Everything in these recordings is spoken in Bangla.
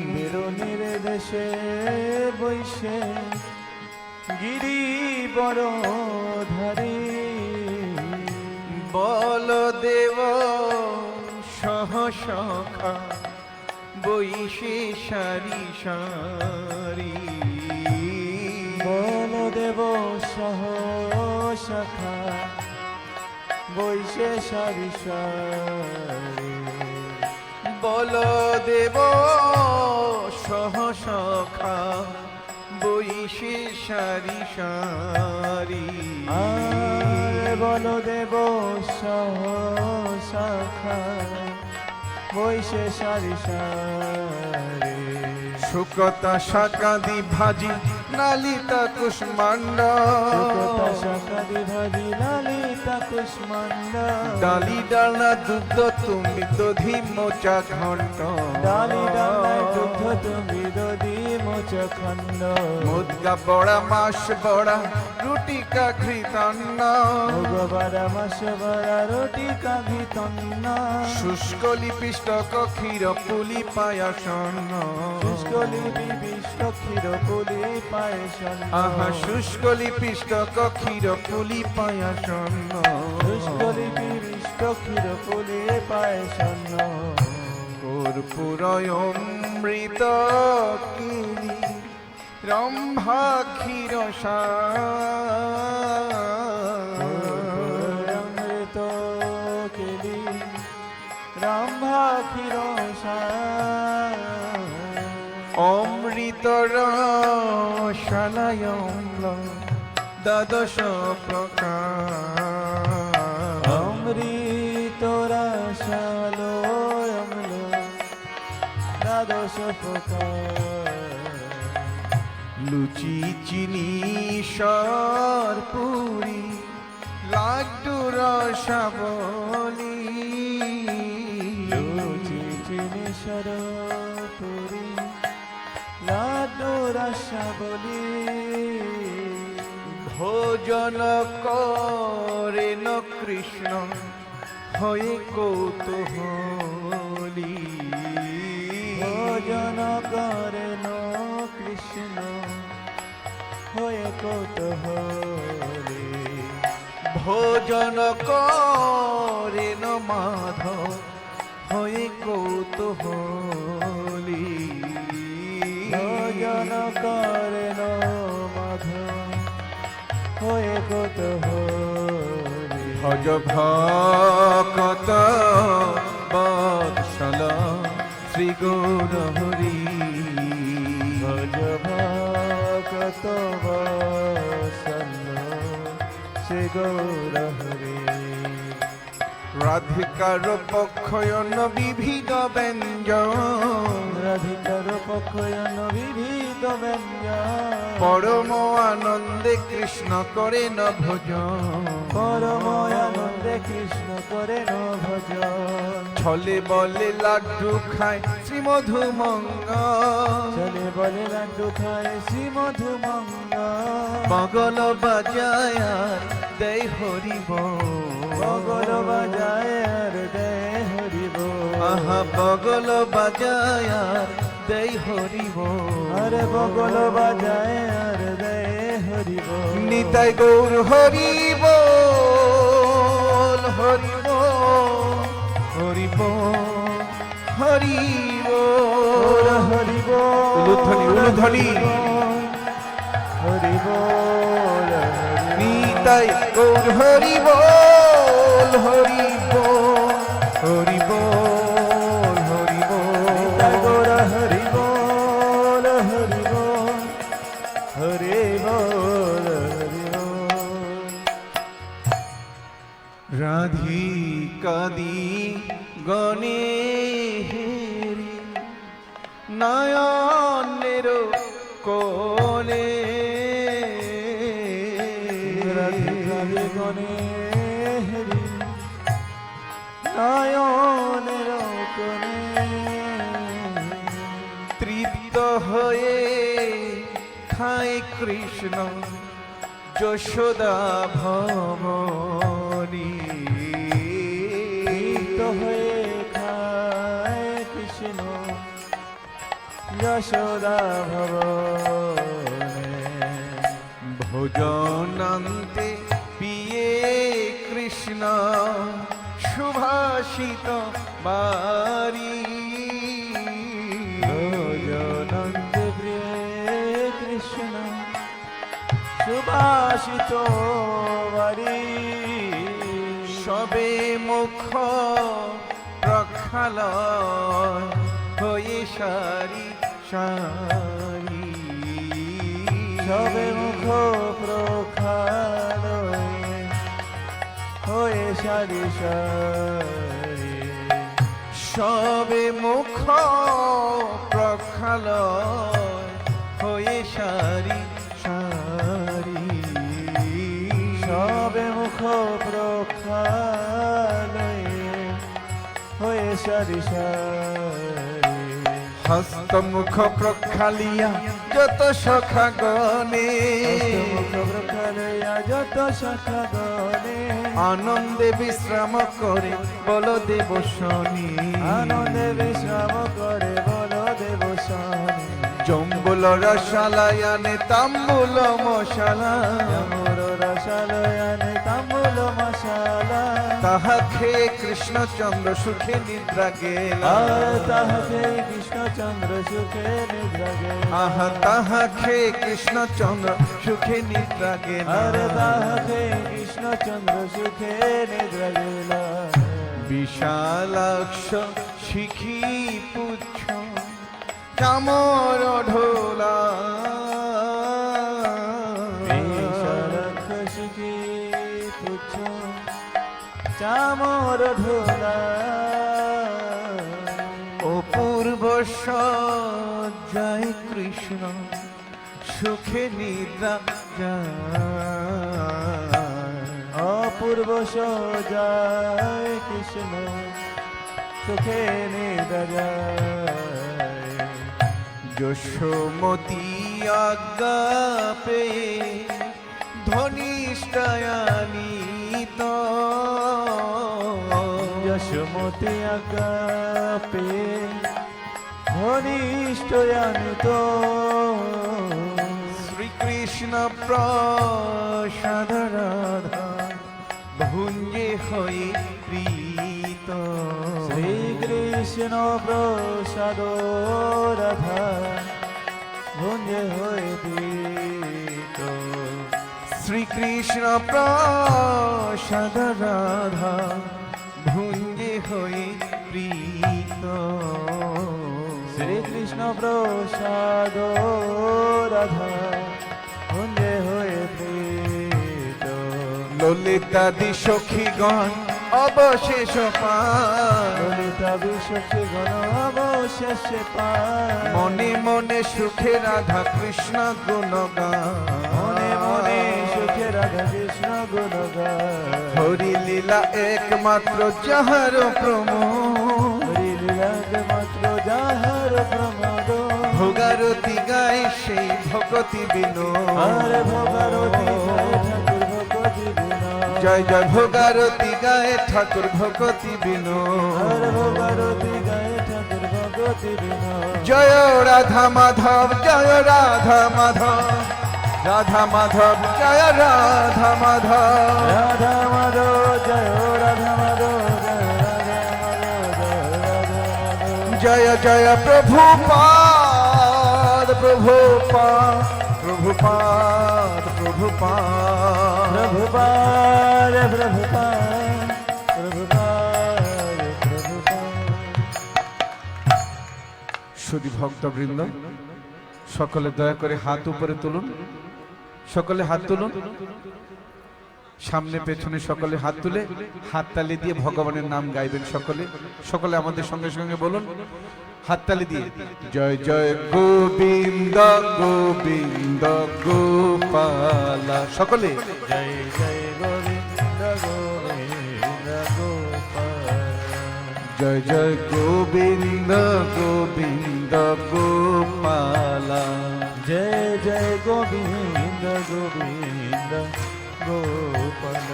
বেরোনির দেশে বৈশে গিরি বড় ধারে বলদেব সহসখা বৈশে সারি সারি বলদেব সহ সখা বৈশে সারি সারি বলদেব সহসখা বৈশে সারি সারি বলদেব সহ সখা বৈশে সারি সারি শুকতা শাকাদি ভাজি নালিতা কুষ্মাণ্ড শাকাদি ভাজি লালিতা কুষ্মাণ্ড ডালি ডালনা দুগ্ধ তুমি দধি মোচা ঘণ্ট ডালি ডালায় দুগ্ধ তুমি দধি মোচ খণ্ড মুদগা বড়া মাস বড়া রুটি কাঘৃ তন্ন ভগবারা মাস বড়া রুটি কাঘি তন্ন শুষ্ক লিপিষ্টক ক্ষীর পুলি পায়াসন্ন শুষ্ক লিপি বিষ্ট ক্ষীর পুলি পায়সন আহা শুষ্ক লিপিষ্টক ক্ষীর পুলি পায়াসন্ন শুষ্ক লিপি বিষ্ট ক্ষীর পুলি পায়সন কর্পূর অমৃত কিনি রম্ভা ক্ষীর অমৃত কেলি রম্ভা ক্ষীর অমৃত রসালয় দ্বাদশ প্রকার অমৃত রসালয় দ্বাদশ প্রকার লুচি চিনি সর পুরি লাড্ডু রসাবলি লুচি চিনি সরপুরি লাড্ডু রসাবলি ভোজন করেন কৃষ্ণ হয়ে কৌতূহলী ভোজন করেন কৃষ্ণ হয়ে কৌতূহলী ভোজন করেন মাধব হয়ে কৌতূহলী ভোজন করেন মাধব হয়ে কৌতূহলী ভজ ভকত বৎসল শ্রী গৌর হরি ভজ ভকত বৎসল শ্রী গৌর হরি রাধিকার পক্ষয়ন বিবিধ ব্যঞ্জন রাধিকার পক্ষয়ন বিবিধ ব্যঞ্জন পরম আনন্দে কৃষ্ণ করেন ভজন পরম আনন্দে কৃষ্ণ করেন ভজন ছলে বলে লাড্ডু খায় শ্রী মধুমঙ্গ চলে বলে লাড্ডু খায় শ্রী মধুমঙ্গ বগল বাজায় আর দেয় হরিব বগল বাজায় আর দেয় হরিব আহা বগল বাজায় আর দেয় হরিব আরে বগল বাজায় আর দেয় হরিব নিতাই গৌর হরিব হরিব হরিব হরিব হরিব উলুধ্বনি উলুধ্বনি হরিব নিতাই গৌর হরিব হরিব হরিব হরিব গৌর হরিব হরিব হরিব হরিব রাধিকাদি গণে হেরি নয়নের কোলে রাধিকাদি গণে হেরি নয়নের কোণে তৃপ্ত হয়ে খায় কৃষ্ণ যশোদা ভবনী হয়ে খায় কৃষ্ণ যশোদা ভবনে। ভোজনান্তে পিয়ে কৃষ্ণ সুভাষিত বারি ভোজনন্দ প্রিয়ে কৃষ্ণ সুভাষিত বারি। সবে মুখ প্রক্ষালয় হয়ে সারি সারি সবে মুখ প্রক্ষালয় হয়ে সারি সারি। সবে মুখ প্রক্ষালয় হয়ে সারি সারি সবে মুখ প্রক্ষালয় হয়ে সারি সারি। হস্তমুখ প্রক্ষালিয়া যত সখা গণে মুখ প্রক্ষালয়া যত শাখা গণে। আনন্দে বিশ্রাম করে বলদেব শনি আনন্দে বিশ্রাম করে বল দেব শনি। জম্বুল রসালায়ানে তাম্বুল মশালা মোর রসালয়ানে তাম্বুল মশালা। তাহা খেয়ে কৃষ্ণচন্দ্র সুখে নিদ্রা গেলা আর তাহাতে কৃষ্ণচন্দ্র সুখে নিদ্রা গেলা। আহা তাহা খেয়ে কৃষ্ণচন্দ্র সুখে নিদ্রা গেলা আর তাহাতে কৃষ্ণচন্দ্র সুখে নিদ্রা গেলা। বিশালাক্ষ শিখি পুচ্ছ চামর ঢোলা বিশালক্ষ শিখি পুচ্ছ চামর ঢোলা। অপূর্ব সজ্জায় কৃষ্ণ সুখে নিদ্রা যায় অপূর্ব সজায় কৃষ্ণ সুখে নিদ্রা যায়। যশোমতি আজ্ঞা পেয়ে ধনিষ্ঠায়ানিত যশোমতি আজ্ঞা পেয়ে ধনিষ্ঠয়ানিত। শ্রীকৃষ্ণ প্রসাদ রাধা ভুঞ্জে হয়ে প্রীত শ্রীকৃষ্ণ প্রসাদ রাধা ভুঞ্জে হয়ে প্রীত। শ্রীকৃষ্ণ প্রসাদ রাধা ভুঞ্জে হয়ে প্রীত শ্রীকৃষ্ণ প্রসাদ রাধা ভুঞ্জে হয়ে প্রীত। ললিতাদি সখীগণ অবশেষ পায় ললিতা বিশ্বকে গণ অবশেষে পায়। মনে মনে সুখে রাধা কৃষ্ণ গুণগান মনে মনে সুখে রাধা কৃষ্ণ গুণ গায়। হরি লীলা একমাত্র যাহার প্রমোদ হরি লীলাকে মাত্র যাহার প্রমোদ। ভোগারতি গায় সেই ভগতি বিনোদ আর ভোগারতি গায় ঠাকুর ভগতি বিনোদ। জয় জয় ভোগারতি গায় ঠাকুর ভগতি আর বিনোদ ভোগারতি গায় ঠাকুর ভগতি বিনোদ। জয় রাধা মাধব জয় রাধা মাধব রাধা মাধব জয় রাধা মাধব রাধা মাধব জয় রাধা মাধব জয় রাধা মাধব জয় রাধা মাধব। জয় জয় প্রভুপাদ প্রভুপাদ প্রভুপাদ প্রভুপাদ প্রভুপাদ প্রভুপাদ প্রভুপাদ প্রভুপাদ। শুধু ভক্তবৃন্দ সকলে দয়া করে হাত উপরে তুলুন সকলে হাত তুলুন সামনে পেছনে সকলে হাত তুলে হাততালি দিয়ে ভগবানের নাম গাইবেন সকলে সকলে আমাদের সঙ্গে সঙ্গে বলুন হাততালি দিয়ে জয় জয় গোবিন্দ গোবিন্দ গোপালা সকলে জয় জয় গোবিন্দ গোবিন্দ গোপাল। জয় জয় গোবিন্দ গোবিন্দ গোপালা জয় জয় গোবিন্দ গোবিন্দ গোপাল।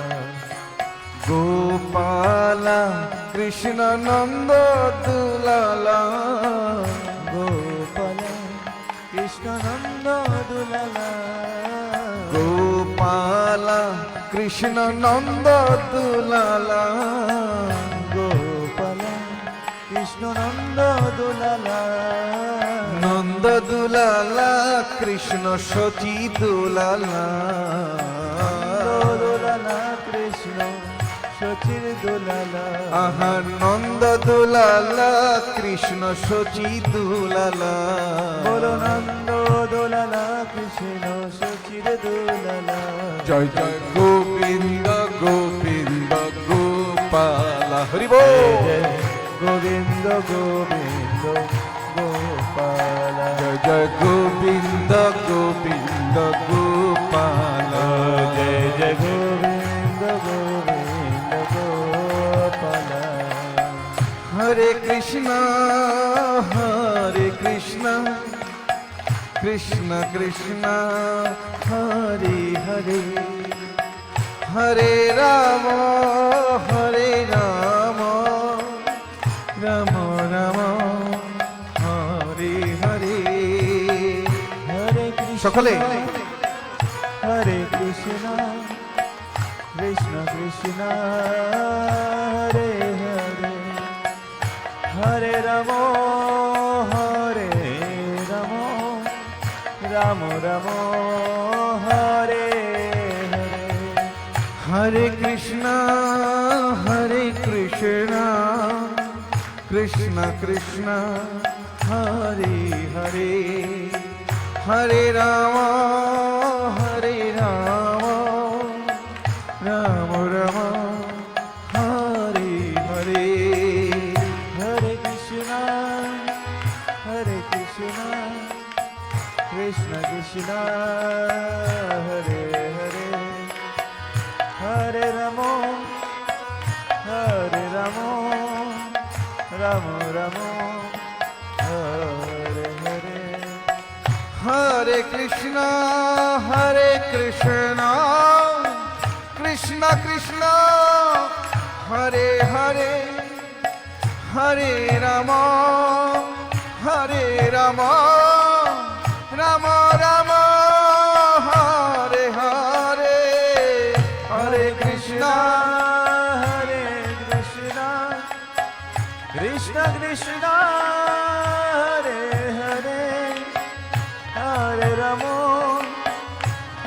গোপালা কৃষ্ণ নন্দ দুলালা গোপাল দুলালা কৃষ্ণ নন্দ দুলালা গোপাল কৃষ্ণ নন্দ দুলালা নন্দ দুলালা কৃষ্ণ শচী দুলালা দুলালা কৃষ্ণ সচির দুলালা আহা নন্দ দুলালা কৃষ্ণ শচী দুলালা বলো নন্দ দুলালা কৃষ্ণ সচির দুলালা জয় জয় গোবিন্দ গোবিন্দ গোপাল হরি বল জয় গোবিন্দ গোবিন্দ গোপাল জয় জয় গোবিন্দ গোবিন্দ গোপাল জয় জয় গোবিন্দ গোবিন্দ গোপাল হরে কৃষ্ণ কৃষ্ণ কৃষ্ণ হরে হরে হরে রাম রাম রাম হরে হরে হরে কৃষ্ণ সকলে হরে কৃষ্ণ কৃষ্ণ কৃষ্ণ হরে হরে হরে রাম রাম রাম হরে হরে হরে কৃষ্ণ কৃষ্ণ কৃষ্ণ হরে হরে হরে রাম রাম রাম হরে হরে হরে কৃষ্ণ কৃষ্ণ কৃষ্ণ হরে হরে হরে রাম রাম রাম হরে হরে হরে কৃষ্ণ কৃষ্ণ কৃষ্ণ হরে হরে হরে রাম রাম রাম হরে হরে হরে কৃষ্ণ কৃষ্ণ কৃষ্ণ হরে হরে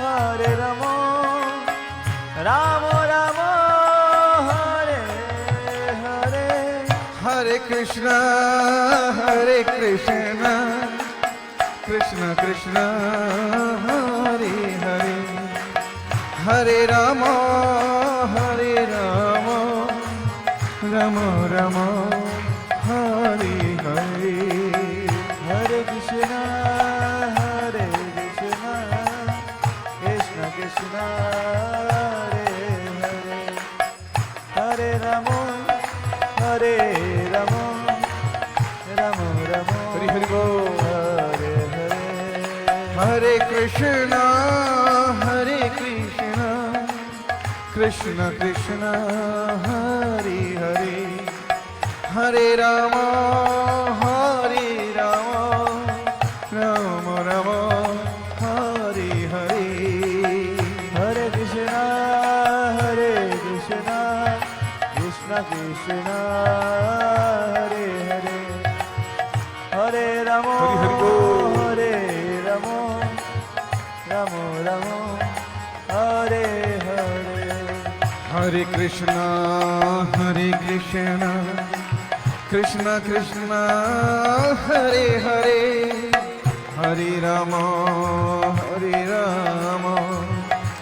হরে রাম রাম রাম হরে হরে হরে কৃষ্ণ কৃষ্ণ কৃষ্ণ হরে হরে হরে রাম রাম রাম হরে হরে হরে কৃষ্ণ কৃষ্ণ কৃষ্ণ হরে হরে হরে রাম রাম রাম হরি হরি বল হরে হরে হরে কৃষ্ণ কৃষ্ণ কৃষ্ণ হরে হরে হরে রাম রাম রাম হরে হরে হরে কৃষ্ণ কৃষ্ণ কৃষ্ণ হরে হরে হরে রাম হরি হরি বল। হরে রাম রাম রাম হরে হরে হরে কৃষ্ণ কৃষ্ণ কৃষ্ণ হরে হরে হরে রাম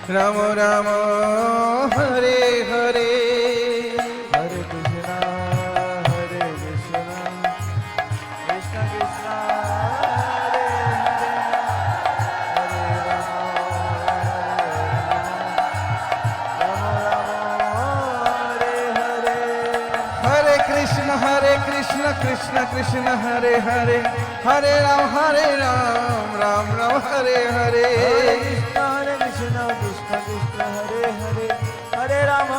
রাম রাম হরে হরে হরে কৃষ্ণ কৃষ্ণ কৃষ্ণ হরে হরে হরে রাম রাম হরে হরে হরে কৃষ্ণ কৃষ্ণ কৃষ্ণ হরে হরে হরে রাম রাম রাম হরে হরে হরে কৃষ্ণ কৃষ্ণ কৃষ্ণ হরে হরে হরে রাম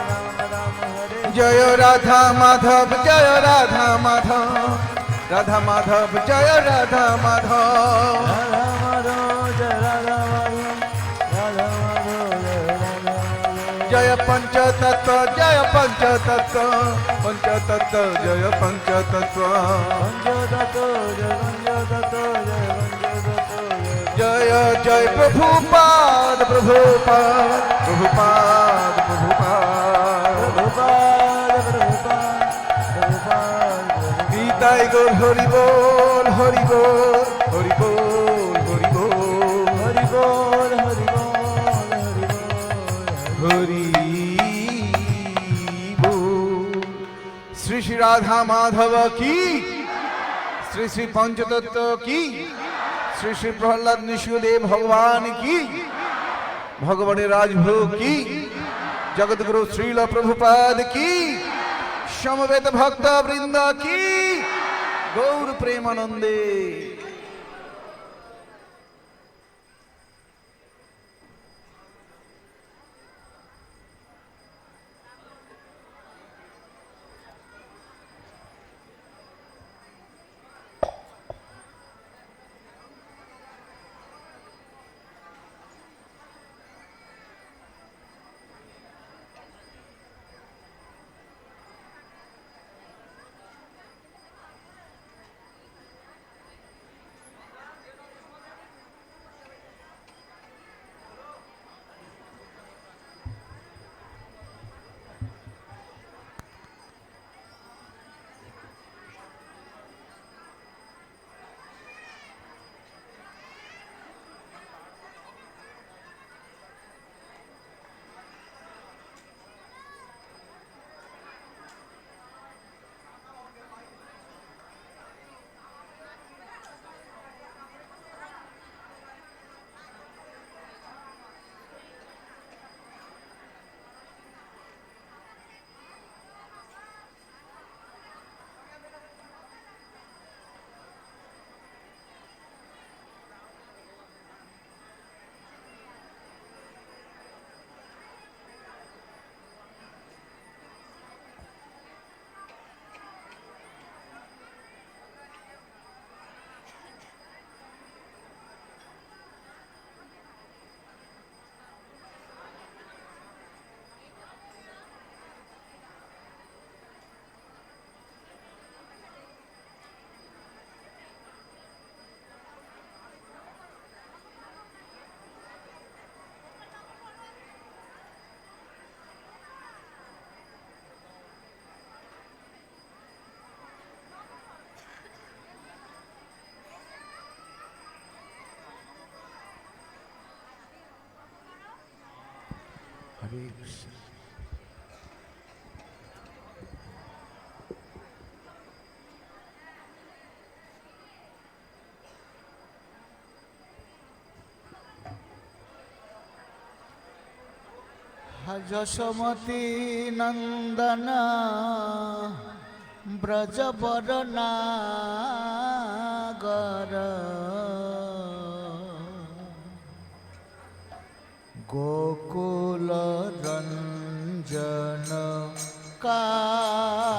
রাম রাম হরে জয় রাধা মাধব রাধা মাধব জয় রাধা মাধব রাধা মাধব জয় রাধা মাধব রাধা মাধব জয় জয় পঞ্চতত্ত্ব জয় পঞ্চতত্ত্ব পঞ্চতত্ত্ব জয় পঞ্চতত্ত্ব পঞ্চতত্ত্ব জয় পঞ্চতত্ত্ব জয় পঞ্চতত্ত্ব জয় জয় প্রভুপাদ প্রভুপাদ প্রভুপাদ প্রভুপাদ প্রভুপাদ প্রভুপাদ প্রভুপাদ গীতাই গো হরি বল হরি বল হরি বল হরি বল হরি বল হরি বল হরি বল হরি শ্রী শ্রী রাধা মাধব কি শ্রী শ্রী পঞ্চতত্ত্ব কি শ্রী শ্রী প্রহ্লাদ নৃসিংহদেব ভগবান কি ভগবানের রাজভোগ কি জগৎগুরু শ্রীল প্রভুপাদ কি সমবেত ভক্ত বৃন্দ কি গৌর প্রেমানন্দে হরে কৃষ্ণ যশোমতি নন্দন ব্রজবরনাগর গোকুল রঞ্জন কানা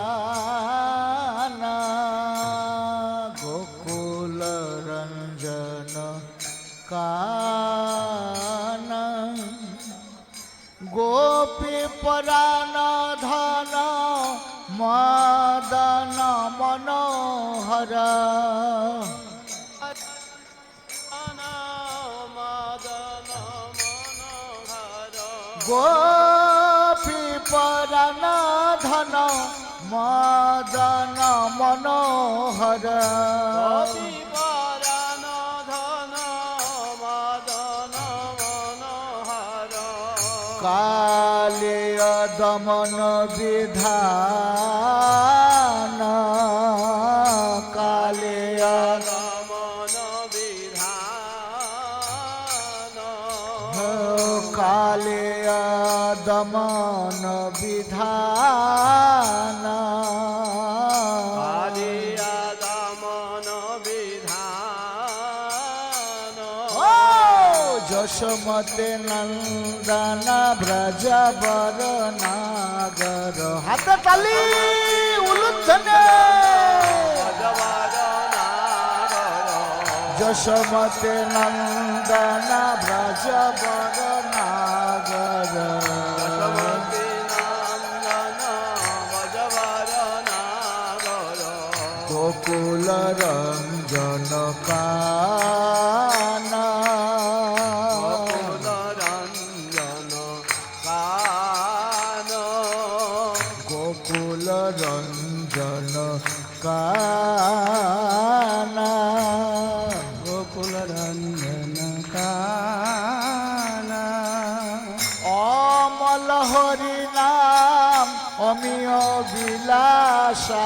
গোকুল রঞ্জন কানা গোপী পরাণ ধন মদন মনোহর গোপী পরাণ ধন মদন মনোহর কালিয় দমন বিধান কালিয় দমন বিধান কালিয় দমন বিধান কালিয় দমন বিধান যশোমতে নন্দন ব্রজবর নাগর হাত তালি উলুধ্বনি যশোমতে নন্দন ব্রজবর নাগর গোকুল রঞ্জন কানা গোকুল রঞ্জন কান গোকুল রঞ্জন কানা গোকুল রঞ্জন কান অমল হরি নাম অমিয় বিলাসা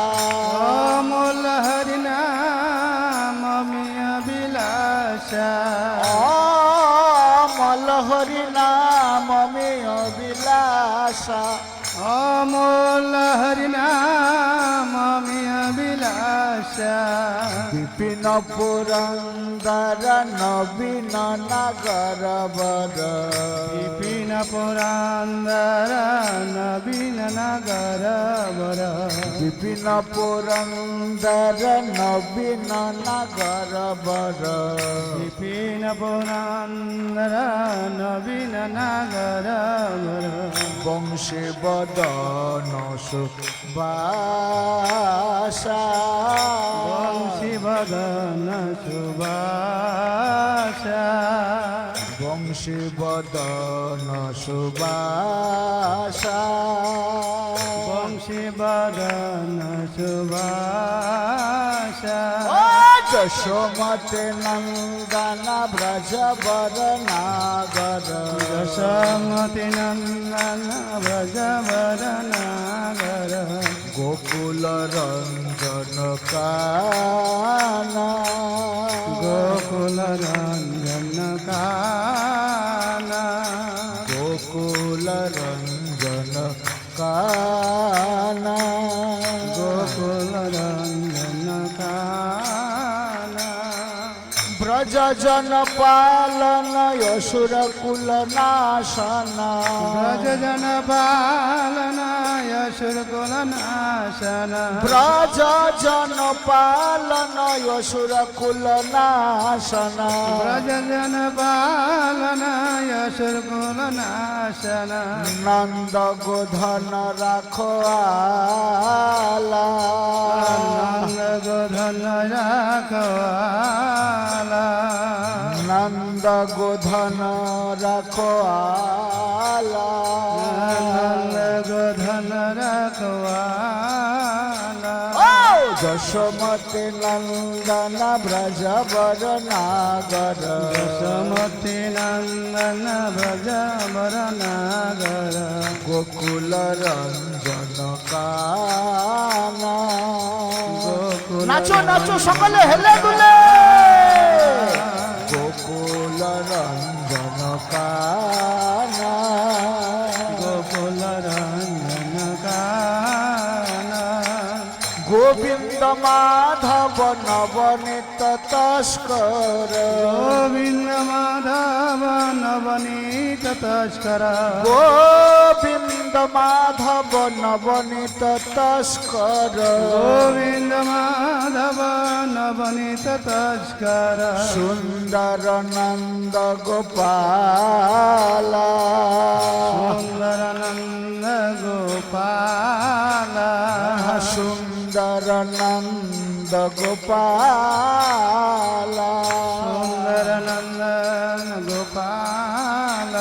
অমল হরি নাম অমিয় বিলাসা অমল হরি নাম অমিয় বিলাসা অমল হরি নাম অমিয় বিলাসা বিপিন পুরন্দর নবীন নাগর বর বিপিন পুরান্দর নবীন নগর বর বিপিন পুরন্দর নবীন নাগর বর বিপিন পুরান্দর নবীন নগর বর বংশী বদন সুবাসা বংশী বদন সুবাসা বংশী বদন সুবাসা বংশী বদন সুবাসা যশোমতে নন্দন ব্রজ বর নাগর যশোমতি নন্দন ব্রজ বর নাগর গোকুল রঞ্জন কানা গোকুল রঞ্জন কানা গোকুল রঞ্জন কানা গোকুল রঞ্জন কানা ব্রজ জন পালন অসুর কুল নাশনা ব্রজ জন পালন অসুর কুল নাশনা ব্রজ জন পালন অসুর কুল নাশনা ব্রজ জন পালন অসুর কুল নাশনা নন্দ গোধন রাখো আলা নন্দ গোধন রাখওয়ালা নন্দ গোধন রাখো আলা নন্দ গোধন রাখওয়ালা ও যশোমতি নন্দন ব্রজ বর নাগর যশোমতি নন্দন ব্রজ বর নাগর গোকুল রঞ্জন কানা গোকুল নাচো নাচো সকলে হেলে দুলে গোকুল রঞ্জন কানা গোকুল রঞ্জন কানা গোবিন্দ মাধব নবনীত তস্কর গোবিন্দ মাধব নবনীত তস্কর গোবিন্দ মাধব নবনীত তস্কর গোবিন্দ মাধব নবনীত তস্কর সুন্দর নন্দ গোপাল সুন্দর নন্দ গোপাল সুন্দর নন্দ গোপাল সুন্দর নন্দন গোপাল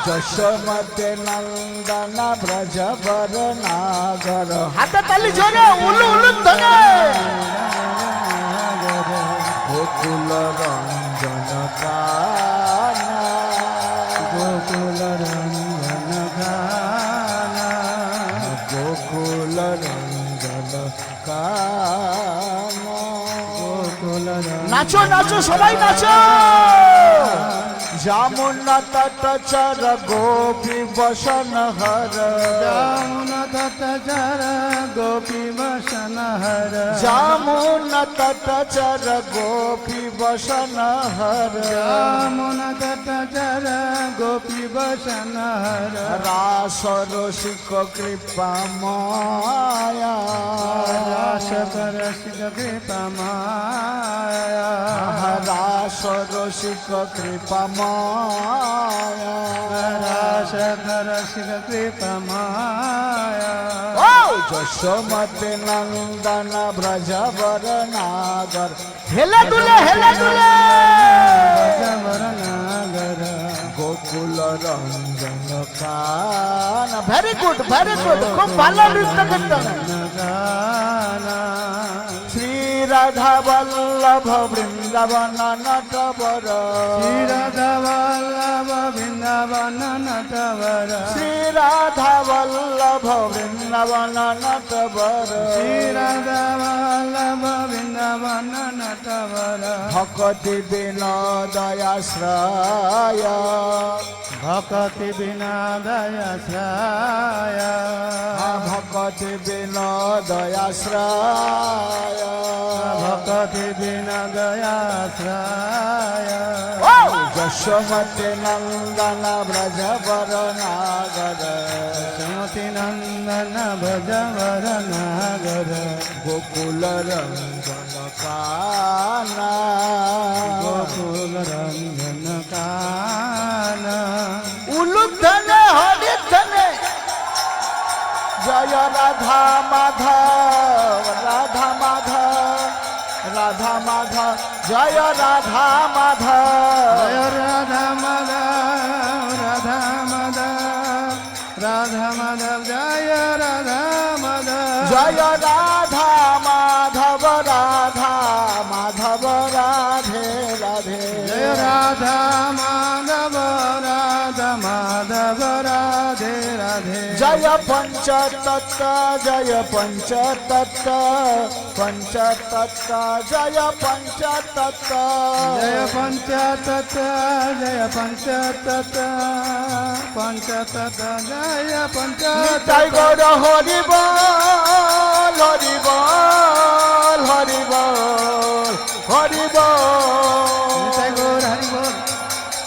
যশোমতে নন্দন ব্রজ বর নাগর হাতে তালি জোরে উলু উলু ধরে গোকুল রঞ্জন কানা গোকুল রঞ্জন গানা গোকুল রঞ্জন কানা গোকুল নাচো নাচো সবাই নাচো যমুনা তট চর গোপী বসন হর যমুনা তট চর গোপী বসন হর যমুনা তট চর গোপী বসন হর যমুনা তট চর গোপী বসন হর রাস রসিক কৃপা মায়া রাস রসিক কৃপা মায়া রাস রসিক কৃপা মায়া রাস রসিক কৃপা মায়া ও যশোমতি নন্দন ব্রজবর নাগর হেলে দুলে নাগর গোকুল রঞ্জন কান ভেরি গুড খুব ভালো নৃত্য কীর্তন শ্রী রাধা বল্লভ বৃন্দাবন নটবর শ্রী রাধা বল্লভ বৃন্দাবন নটবর শ্রী রাধা বল্লভ বৃন্দাবন নটবর শ্রী রাধা বল্লভ বৃন্দাবন নটবর ভকতি বিনোদয়াশ্রয় ভকতি বিনোদয়াশ্রয় ভকতি বিনোদয়াশ্রয় ভকতি বিনোদয়াশ্রয় যশোমতি নন্দন ব্রজবর নাগর সুমতি নন্দন ব্রজবর নাগর গোকুল রঞ্জন কানা গোকুল রঞ্জন কান উলুধনে হরিধনে জয় রাধা মাধব রাধা মাধব রাধা মাধব জয় রাধা মাধব জয় রাধা মাধব রাধা মাধব রাধা মাধব জয় রাধা মাধব জয় রাধা মাধব রাধা মাধব রাধে রাধে জয় রাধা মাধব রাধা মাধব রাধে রাধে জয় পঞ্চতত্ত্ব জয় পঞ্চতত্ত্ব পঞ্চতত্ত্ব জয় পঞ্চতত্ত্ব জয় পঞ্চতত্ত্ব জয় পঞ্চতত্ত্ব পঞ্চতত্ত্ব জয় পঞ্চতত্ত্ব তাই গৌর হরি বল হরি বল হরি বল হরি বল জয় গৌর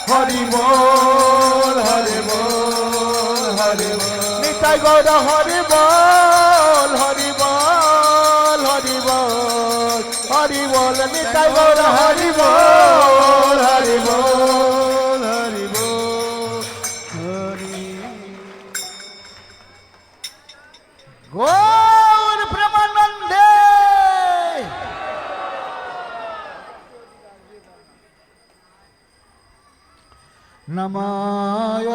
হরি বল হরি বল হরি বল হরি বল নিতাই গৌর হরি বল হরি বল হরি বল হরি বল নিতাই গৌর হরি বল হরি বল হরি বল হরি গৌর প্রেমানন্দে নমায়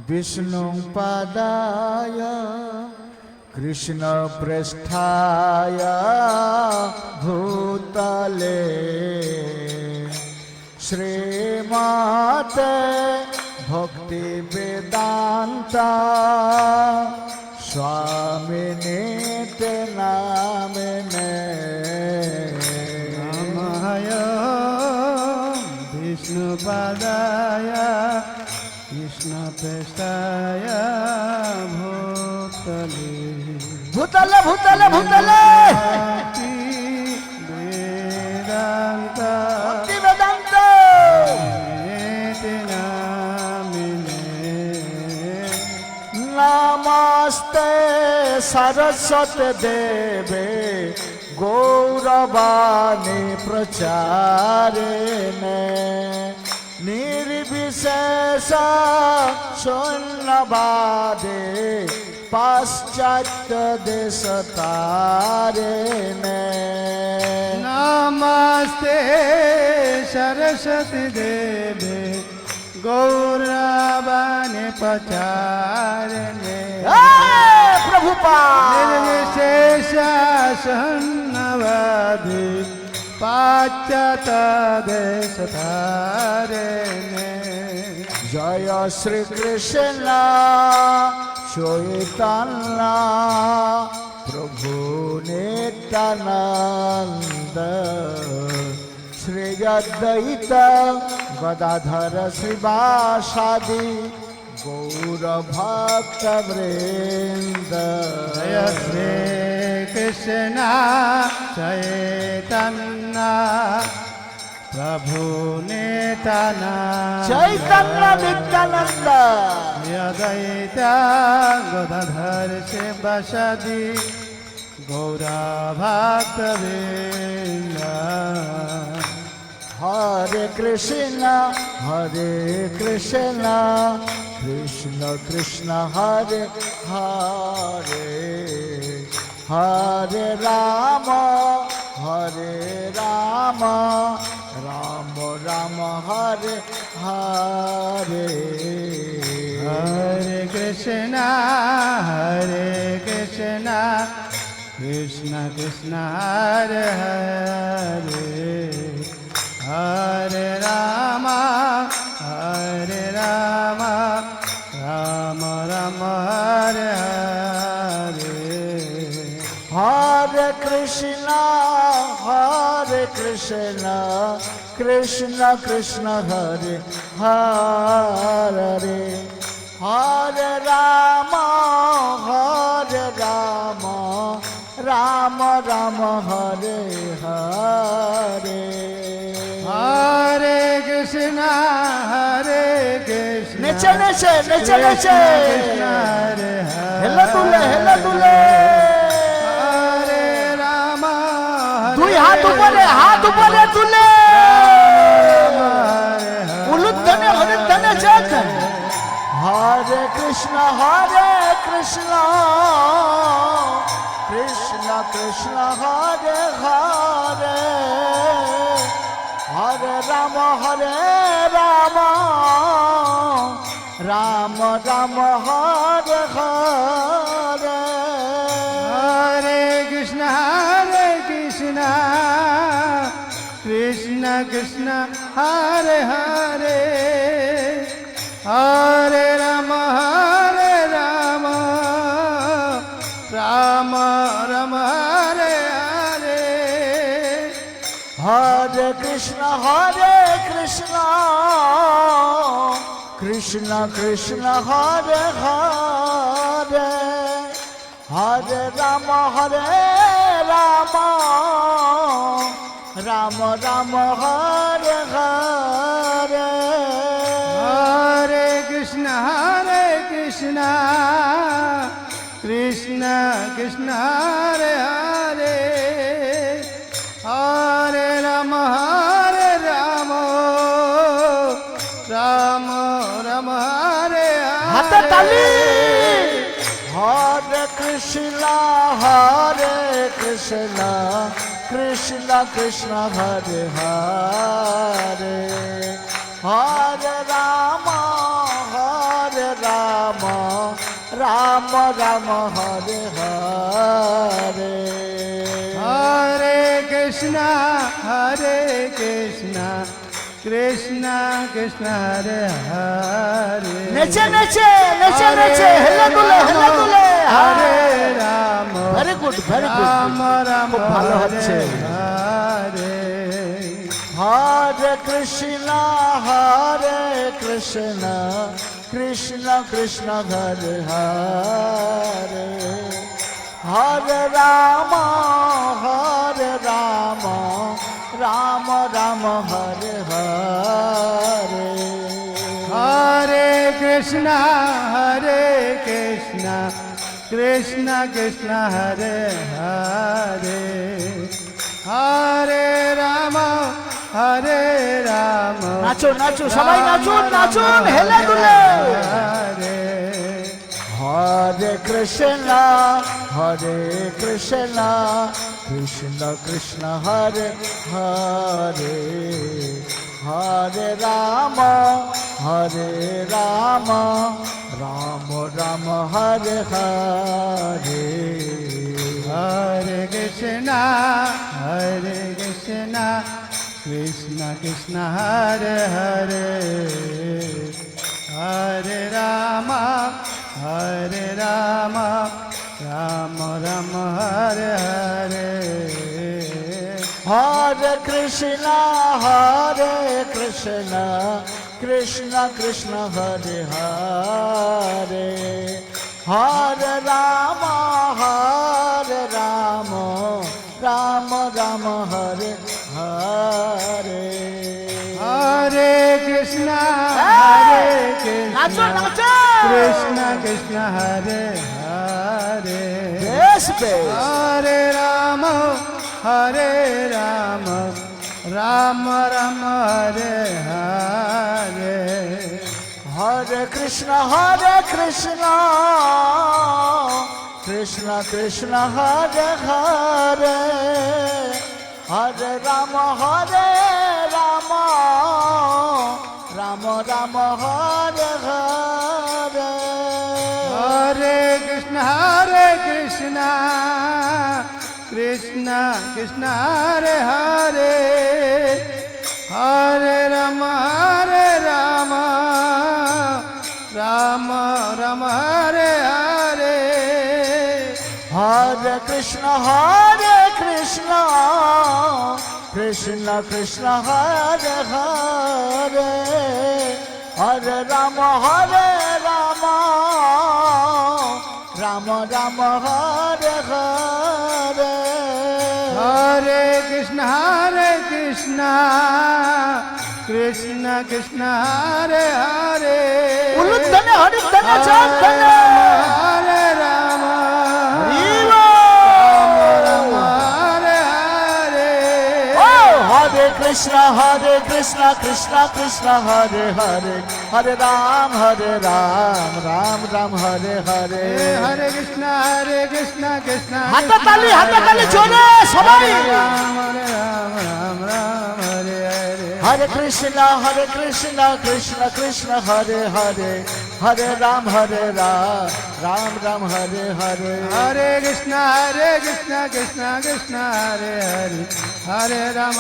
বিষ্ণু পাদায় কৃষ্ণ পৃষ্ঠায় ভূতলে শ্রীমতে ভক্তি বেদান্ত স্বামিনীতে নামিনে নমঃ বিষ্ণুপাদায় কৃষ্ণপৃষ্ঠায় ভূতলে ভূতলে ভূতলে ভূতলে ভক্তি বেদান্ত ভক্তি বেদান্ত নীতি নামিনে নমস্তে সরস্বতী দেবে গৌরবাণী প্রচারিণে নির্বিশেষ শূন্যবাদে পাশ্চাত্য দেশ তারিণে নমস্তে সরস্বতী দেবে গৌরবাণী প্রচারিণে প্রভুপাদ निर्विशेष शून्यवादी पाश्चात देश धारिणे जय श्री कृष्ण चैतन्य प्रभु नित्यानंद श्री अद्वैत गदाधर श्रीवासादि गौर भक्त वृंद जय श्री कृष्ण चैतन्य प्रभु नित्यानंद चैतन्य नित्यानंद अद्वैत गदाधर शिवासादि गौर भक्त वृंद Hare Krishna Krishna Krishna Hare Hare Hare Rama Rama Rama Hare Hare Hare Krishna Krishna Krishna Hare Hare Hare Rama Rama Rama Hare Hare Hare Krishna Krishna Krishna Hare Hare Hare Rama Rama Rama Hare Hare Hare Krishna Neche Krishna Hare Hare Hela dule Hare Rama দুই হাত উপরে তুলে উলুধ্বনি হরিধ্বনি চেত হরে Krishna Krishna Krishna Hare Hare Hare Ram Ram Ram Hare Hare Hare Krishna Krishna Krishna Hare Hare Hare Rama Rama Rama Hare Hare Hare Krishna Krishna Krishna Hare Hare Hare Rama Rama Rama Hare Hare Hare Krishna Krishna Krishna Hare Hare Hare Rama Rama Rama Hare হাতে Hare তালি হরে Krishna Krishna Krishna Hare Hare Hare Ram Ram Ram Hare Hare Hare Krishna Krishna Krishna Hare Hare নেচে হেলে দুলে Hare Rama very good Rama Rama খুব ভালো হচ্ছে Hare হরে Krishna Krishna Krishna Hare Hare Hare Ram Ram Ram Hare Hare Hare Krishna Krishna Krishna Hare Hare Hare Rama নাচো সবাই নাচুন হেলে দুলে Hare হরে Krishna Krishna Krishna Hare Hare Hare Ram Ram Ram Hare Hare Hare Krishna Krishna Krishna Hare Hare Hare Rama Rama Rama Hare Hare হরে কৃষ্ণ কৃষ্ণ কৃষ্ণ হরে হরে হরে রাম রাম রাম হরে হরে Hare Krishna নাচো Krishna Krishna Hare Hare বেশ Hare Rama রাম রাম হরে হরে হরে কৃষ্ণ কৃষ্ণ কৃষ্ণ হরে হরে হরে রাম রাম রাম হরে হরে হরে কৃষ্ণ কৃষ্ণ কৃষ্ণ হরে হরে হরে রাম রাম রাম হরে হরে হরে কৃষ্ণ কৃষ্ণ কৃষ্ণ হরে হরে হরে রাম রাম রাম হরে হরে হরে কৃষ্ণ কৃষ্ণ কৃষ্ণ হরে হরে উলুধ্বনি হরিধ্বনি চাঁদনি হরে রাম হরে হরে হরে কৃষ্ণ কৃষ্ণ কৃষ্ণ হরে হরে হরে রাম রাম রাম হরে হরে হরে কৃষ্ণ কৃষ্ণ হাততালি জোরে সবাই রাম রাম রাম হরে হরে হরে কৃষ্ণ কৃষ্ণ কৃষ্ণ হরে হরে হরে রাম রাম রাম হরে হরে হরে কৃষ্ণ কৃষ্ণ কৃষ্ণ হরে হরে হরে রাম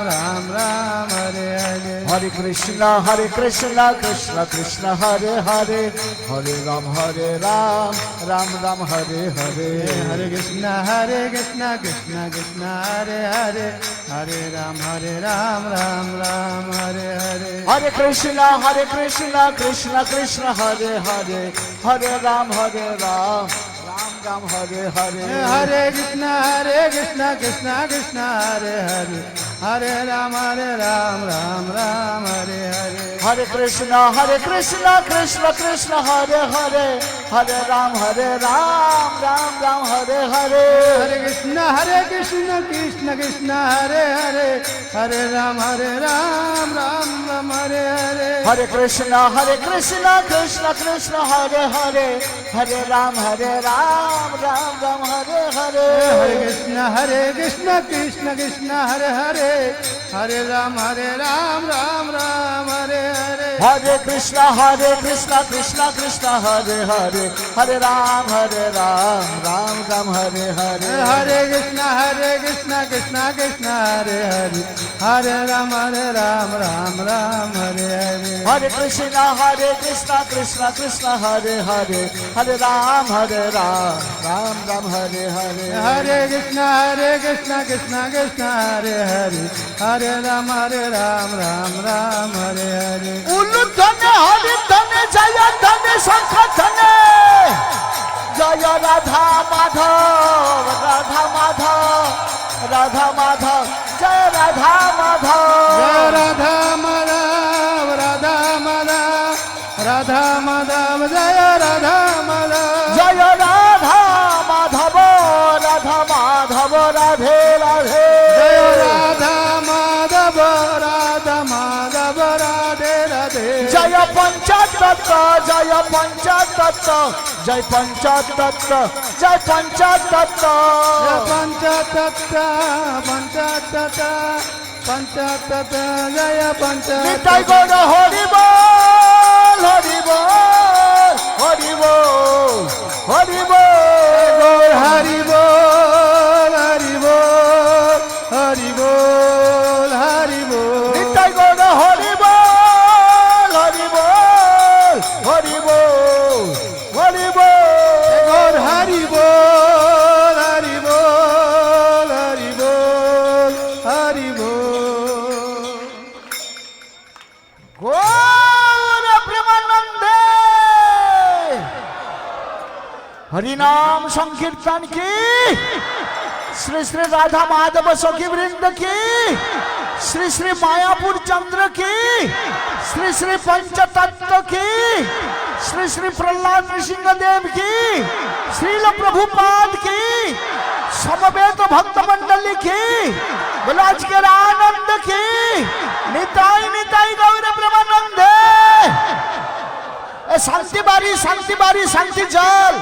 রাম রাম হরে হরে হরে কৃষ্ণ কৃষ্ণ কৃষ্ণ হরে হরে হরে রাম রাম রাম হরে হরে হরে কৃষ্ণ কৃষ্ণ কৃষ্ণ হরে হরে হরে রাম রাম রাম হরে হরে হরে কৃষ্ণ কৃষ্ণ কৃষ্ণ হরে হরে হরে রাম রাম রাম হরে হরে হরে কৃষ্ণ কৃষ্ণ কৃষ্ণ হরে হরে হরে রাম রাম রাম হরে হরে হরে কৃষ্ণ কৃষ্ণ কৃষ্ণ হরে হরে হরে রাম রাম রাম হরে হরে হরে কৃষ্ণ কৃষ্ণ কৃষ্ণ হরে হরে হরে রাম রাম রাম হরে হরে হরে কৃষ্ণ কৃষ্ণ কৃষ্ণ হরে হরে হরে রাম রাম রাম হরে হরে হরে কৃষ্ণ কৃষ্ণ কৃষ্ণ হরে হরে হরে রাম রাম রাম হরে হরে হরে কৃষ্ণ কৃষ্ণ কৃষ্ণ হরে হরে হরে রাম রাম রাম হরে হরে হরে কৃষ্ণ কৃষ্ণ কৃষ্ণ হরে হরে হরে রাম রাম রাম হরে হরে হরে কৃষ্ণ কৃষ্ণ কৃষ্ণ হরে হরে হরে রাম রাম রাম হরে হরে হরে কৃষ্ণ কৃষ্ণ কৃষ্ণ হরে হরে হরে রাম রাম রাম হরে হরে উলুধ্বনি হরিধ্বনি জয় ধ্বনি শঙ্খ ধ্বনি জয় রাধা মাধব জয় রাধা মাধব জয় রাধা মাধব রাধা মাধব জয় রাধা মাধব জয় রাধা মাধব রাধে রাধে জয় রাধা মাধব রাধে রাধে জয় পঞ্চতত্ত্ব জয় পঞ্চতত্ত্ব জয় পঞ্চতত্ত্ব জয় পঞ্চতত্ত্ব পঞ্চতত্ত্ব জয় নিতাই পঞ্চতত্ত্ব গৌর হরি বল হরি বল হরি বল হরি বল হরি বল হরি বল হরি বল হরি বল নিতাই গৌর হরি বল হরি বল হরি বল হরি বল গৌর হরি বল হরি বল হরি বল হরি বল গৌর প্রেমানন্দে हरि नाम संकीर्तन की श्री श्री राधा माधव सखी वृंद की श्री श्री मायापुर चंद्र की श्री श्री पंचतत्व की श्री श्री प्रहलाद नृसिंह देव की श्रील प्रभुपाद की समवेत भक्त मंडली की বলো আজকের আনন্দ কি নিতাই নিতাই গৌর প্রেমানন্দে শান্তি বাড়ি শান্তি জল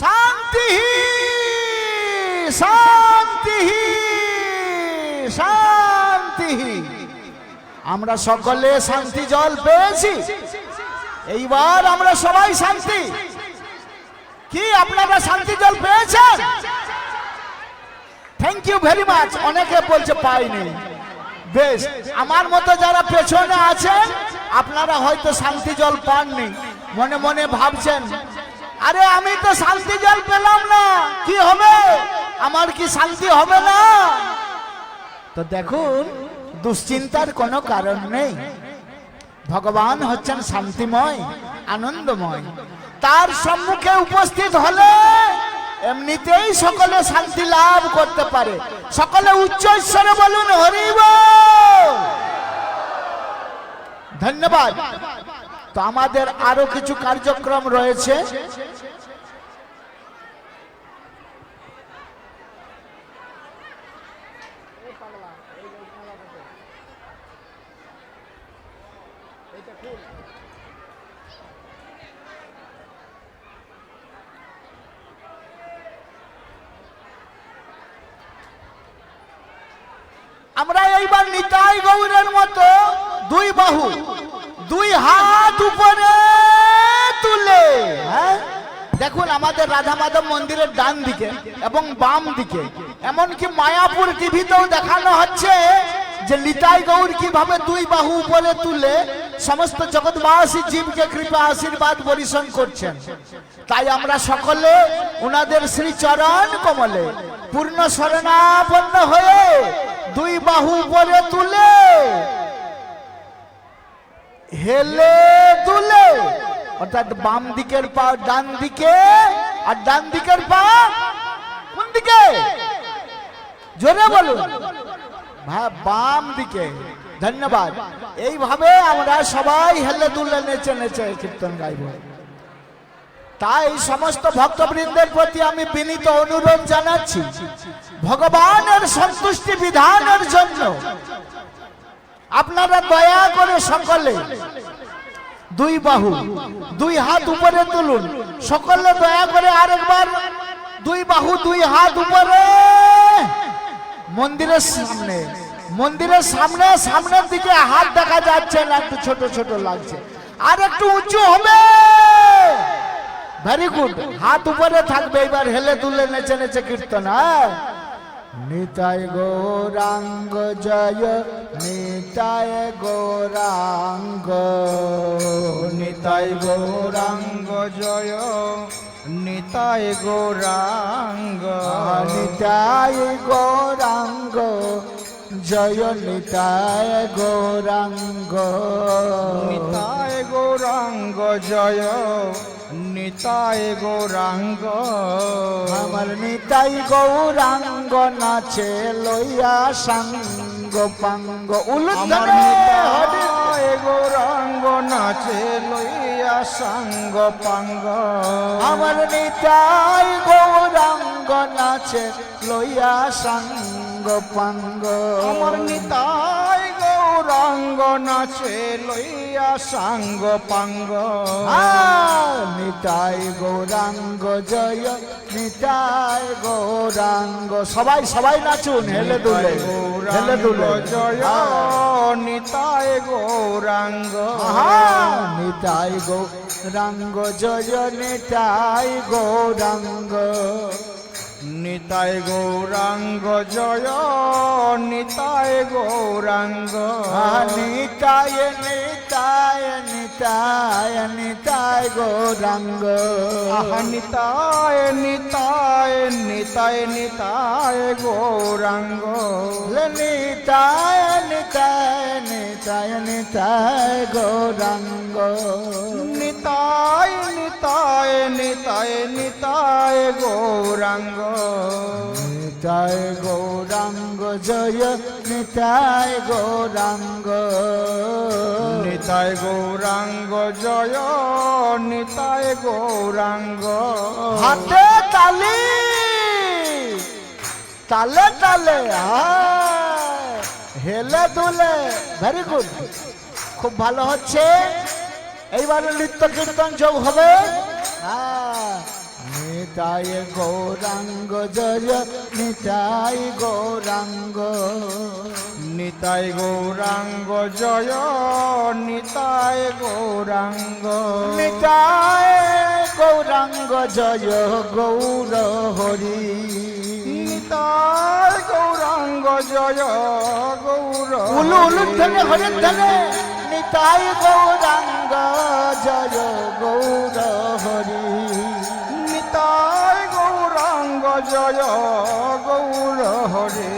শান্তি শান্তি শান্তি আমরা সকলে শান্তি জল পেয়েছি এইবার আমরা সবাই শান্তি কি আপনারা শান্তি জল পেয়েছেন থ্যাংক ইউ ভেরি মাচ অনেকে বলছে পাইনি বেশ আমার মতো যারা পেছনে আছেন আপনারা হয়তো শান্তি জল পাননি মনে মনে ভাবছেন আরে আমি তো শান্তি জল পেলাম না কি হবে আমার কি শান্তি হবে না তো দেখুন দুশ্চিন্তার কোনো কারণ নেই ভগবান হচ্ছেন শান্তিময় আনন্দময় তার সম্মুখে উপস্থিত হলে এমনিতেই সকলে শান্তি লাভ করতে পারে সকলে উচ্চ ঈশ্বরে বলুন হরি বল ধন্যবাদ তো আমাদের আরো কিছু কার্যক্রম রয়েছে আমরা এইবার নিতাই গৌরের মতো দুই বাহু দুই হাত উপরে তুলে দেখুন আমাদের রাধা মাধব মন্দিরের ডান দিকে এবং বাম দিকে এমনকি মায়াপুর টিভিতেও দেখানো হচ্ছে যে নিতাই গৌর কিভাবে দুই বাহু উপরে তুলে সমস্ত জগৎবাসী জীবকে কৃপা আশীর্বাদ বরিশন করছেন তাই আমরা সকলে ওনাদের শ্রী চরণ কমলে পূর্ণ শরণাপন্ন হয়ে দুই বাহু উপরে তুলে হেলে দুলে অর্থাৎ বাম দিকের পা ডান দিকে আর ডান দিকের পা কোন দিকে জোরে বলুন বাম দিকে ধন্যবাদ এইভাবে আমরা সবাই হেলে দুলে নেচে নেচে কীর্তন গাইব তাই সমস্ত ভক্তবৃন্দের প্রতি আমি বিনীত অনুরোধ জানাচ্ছি ভগবানের সন্তুষ্টি বিধানের জন্য আপনারা দয়া করে সকলে দুই বাহু দুই হাত উপরে তুলুন সকলে দয়া করে আরেকবার দুই বাহু দুই হাত উপরে মন্দিরের সামনে সামনের দিকে হাত দেখা যাচ্ছে না একটু ছোট ছোট লাগছে আর একটু উঁচু হবে ভেরি গুড হাত উপরে থাকবে এবার হেলে দুলে নেচে নেচে কীর্তন নিতাই গৌরাঙ্গ জয় নিতাই গৌরাঙ্গ নিতাই গৌরাঙ্গ জয় নিতাই গৌরাঙ্গ নিতাই গৌরাঙ্গ জয় নিতাই গৌরাঙ্গ নিতাই গৌরাঙ্গ জয় নিতাই গৌরাঙ্গ আমার নিতাই গৌরাঙ্গ নাচে লইয়া সাঙ্গ পাঙ্গ আমার নিতাই গৌরাঙ্গ নাচে লইয়া সাঙ্গ পাঙ্গ আমার নিতাই গৌরাঙ্গ নাচে লইয়া সাঙ্গ পাঙ্গ আমার নিতাই গৌরাঙ্গ নাচে লইয়া সাঙ্গ পাঙ্গ নিতাই গৌরাঙ্গ জয় নিতাই গৌরাঙ্গ সবাই সবাই নাচুন হেলে দুলে হেলে দুলে জয় নিতাই গৌরাঙ্গ নিতাই গৌ রাঙ্গ জয় নিতাই গৌরাঙ্গ নিতাই গৌরাঙ্গ জয় নিতাই গৌরাঙ্গ নিতায় নিতায় নিতায় নিতায় গৌরাঙ্গ নিতায় নিতায় নিতায় নিতায় গৌরাঙ্গ নিতায় নিতায় নিতায় নিতায় গৌরাঙ্গ নিতায় নিতায় নিতায় নিতায় গৌরাঙ্গ নিতায় গৌরাঙ্গ জয় নিতায় গৌরাঙ্গ নিতাই গৌরাঙ্গ জয় নিতাই গৌরাঙ্গ হাতে তালি তালে তালে হেলে দুলে ভেরি গুড, খুব ভালো হচ্ছে। এইবারে নৃত্য কীর্তন যোগ হবে। নিতাই গৌরাঙ্গ জয় নিতাই গৌরাঙ্গ নিতাই গৌরাঙ্গ জয় নিতাই গৌরাঙ্গ নিতাই গৌরাঙ্গ জয় গৌর হরি নিতাই গৌরাঙ্গ জয় গৌর উলু উলু ধনে হরে ধনে নিতাই গৌরাঙ্গ জয় গৌর হরি নিতাই গৌরাঙ্গ জয় গৌর হরে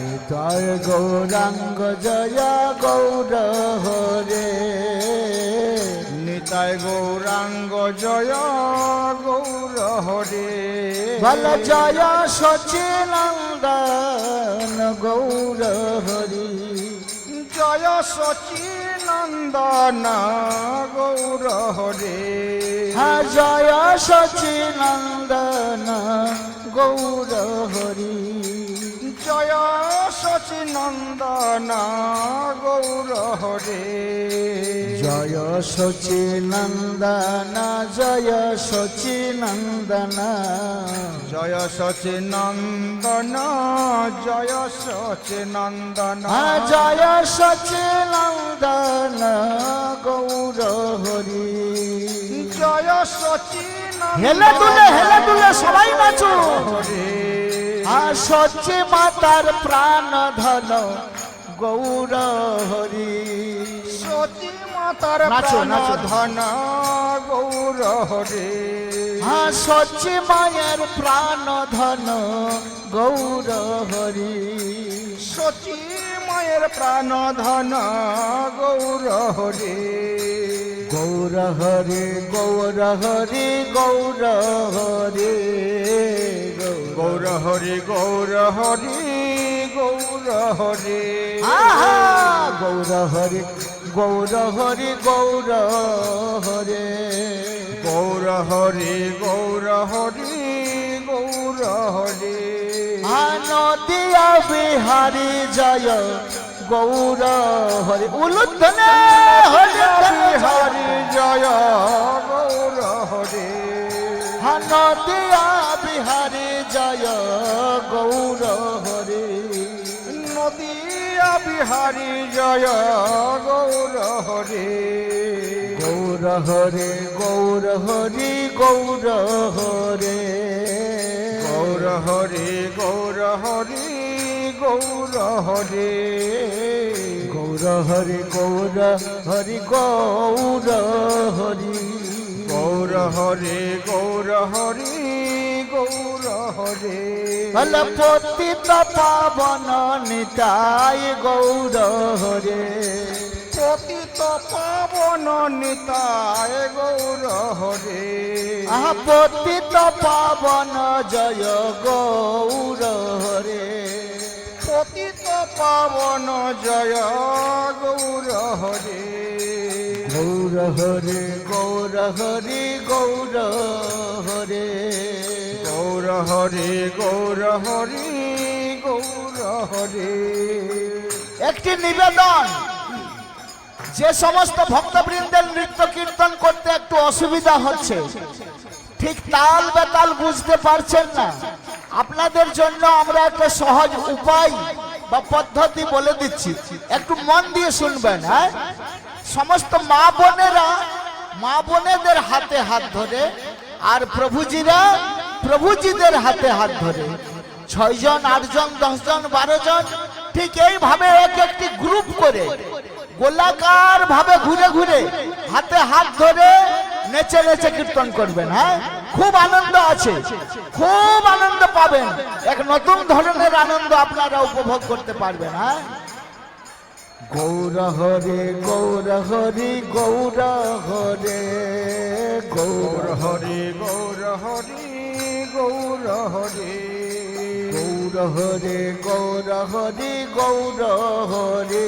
নিতাই গৌরাঙ্গ জয় গৌর হরে নিতাই গৌরাঙ্গ জয় গৌর হরে বল জয় সচিনন্দন গৌর হরি জয় সচিনন্দন গৌর হরে জয় সচিনন্দন গৌর হরি জয় সচিনন্দন গৌর হরে জয় সচিনন্দন জয় সচিনন্দন জয় সচিনন্দন জয় সচিনন্দন জয় সচিনন্দন গৌর হরি জয় সচিনন্দন হেলে দুলে সবাই নাচো। হরে সচি মাতার প্রাণ ধন গৌর হরি সতী মাতার নাচো, প্রাণ নাচো। ধন গৌর হরে সচি মায়ের প্রাণ ধন গৌর হরি সতী মায়ের প্রাণ ধন গৌর হরে গৌর হরি গৌর হরি গৌর হরি গৌর হরি গৌর হরি গৌর হরে গৌর হরি গৌর হরি গৌর হরে গৌর হরি গৌর হরি গৌর হরে নদিয়া বিহারি জয় গৌর হরি উলুধনে হরি হরি জয় গৌর হরে নদিয়া বিহারি জয় গৌর হরি নদিয়া বিহারি জয় গৌর হরে গৌর হরে গৌর হরি গৌর হরে গৌর হরে গৌর হরি গৌর হরে গৌর হরি গৌর হরি গৌর হরি গৌর হরে গৌর হরি গৌর হরে বল পতিত পাবন নিতাই গৌর হরে পতিত পাবন নিতায় গৌর হরে পতিত পাবন জয় গৌর হরে পতিত পাবন জয় গৌর হরে গৌর হরে গৌর হরি গৌর হরে গৌর হরে গৌর হরি গৌর হরে একটি নিবেদন, যে সমস্ত ভক্তবৃন্দের নৃত্য কীর্তন করতে একটু অসুবিধা হচ্ছে, ঠিক তাল বেতাল বুঝতে পারছেন না, আপনাদের জন্য আমরা একটা সহজ উপায় বা পদ্ধতি বলে দিচ্ছি, একটু মন দিয়ে শুনবেন। হ্যাঁ, সমস্ত মা বোনেরা মা বোনেদের হাতে হাত ধরে, আর প্রভুজিরা প্রভুজিদের হাতে হাত ধরে। 6 জন, 8 জন, 10 জন, 12 জন, ঠিক এইভাবে এক একটি গ্রুপ করে গোলাকার ভাবে ঘুরে ঘুরে হাতে হাত ধরে নেচে নেচে কীর্তন করবেন। হ্যাঁ, খুব আনন্দ আছে, খুব আনন্দ পাবেন, এক নতুন ধরনের আনন্দ আপনারা উপভোগ করতে পারবেন। হ্যাঁ, Gaur Hare Gaur Hari Gaur Hare Gaur Hare Gaur Hari Gaur Hari Gaur Hare Gaur Hari Gaur Hare.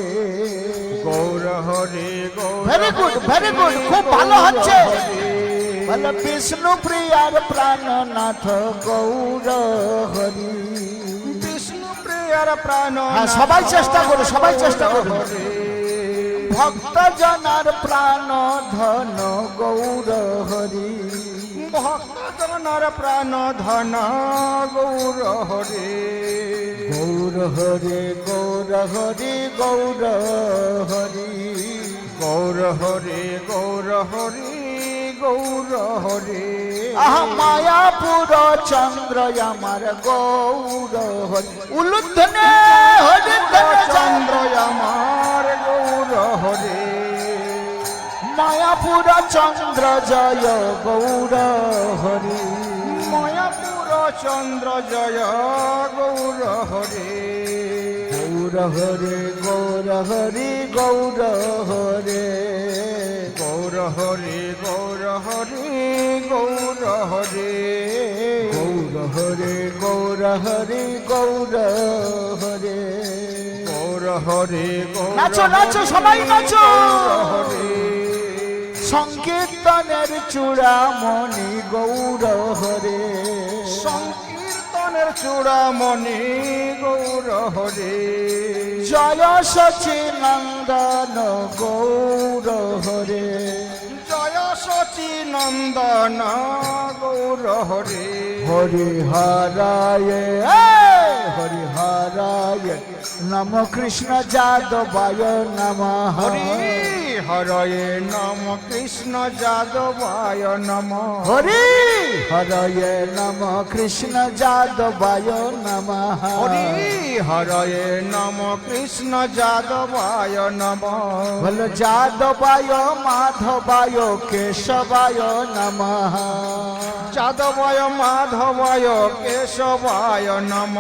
Gaur Hari Gaur very good, very good, খুব ভালো হচ্ছে। বলে বিষ্ণু প্রিয়ার প্রাণনাথ গৌর হরি। বিষ্ণু প্রিয়ার প্রাণ। হ্যাঁ, সবাই চেষ্টা করো, সবাই চেষ্টা করো। ভক্ত জনার প্রাণ ধন গৌর হরি। ভক্ত জনার প্রাণ ধন গৌর হরি। গৌর হরে গৌর হরি গৌর হরি। গৌর হরি গৌর হরি গৌর হরি। আহা মায়াপুর চন্দ্র আমার গৌর হরি। উলুধ্বনে হরি চন্দ্র আমার গৌর হরি। মায়াপুর চন্দ্র জয় গৌর হরি। মায়াপুর চন্দ্র জয় গৌর হরি। গৌর হরে গৌর হরি গৌর হরে। গৌর হরি গৌর হরি গৌর হরি। গৌর হরে গৌর হরি গৌর হরে। গৌর হরি গৌর নাচো নাচো, সবাই নাচো। হরি। সংকীর্তনের চূড়ামণি গৌর হরে। সংকীর্তনের চূড়ামণি গৌর হরি। জয় সচিনন্দন গৌর হরে। জয় সচি নন্দন গৌর হরি। হরি হরায় হরি হরায় নম কৃষ্ণ যাদবায় নমঃ। হরি হরয়ে নম কৃষ্ণ যাদবায় নম। হরি হরয়ে নম কৃষ্ণ যাদবায় নমঃ। হরি হরয়ে নম কৃষ্ণ যাদবায় নম। বল যাদবায় মাধবায় কেশবায় নমঃ। যাদবায় মাধবায় কেশবায় নম।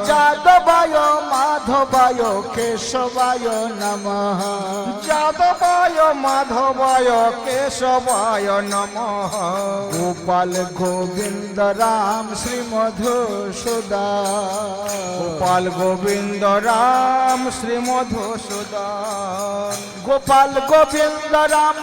যাদবায় মাধবায় কেশবায় নমঃ। যাদবায় মাধবায় কেশবায় নম। গোপাল গোবিন্দ রাম শ্রী মধুসূদন। গোপাল গোবিন্দ রাম শ্রী মধুসূদন। গোপাল গোবিন্দ রাম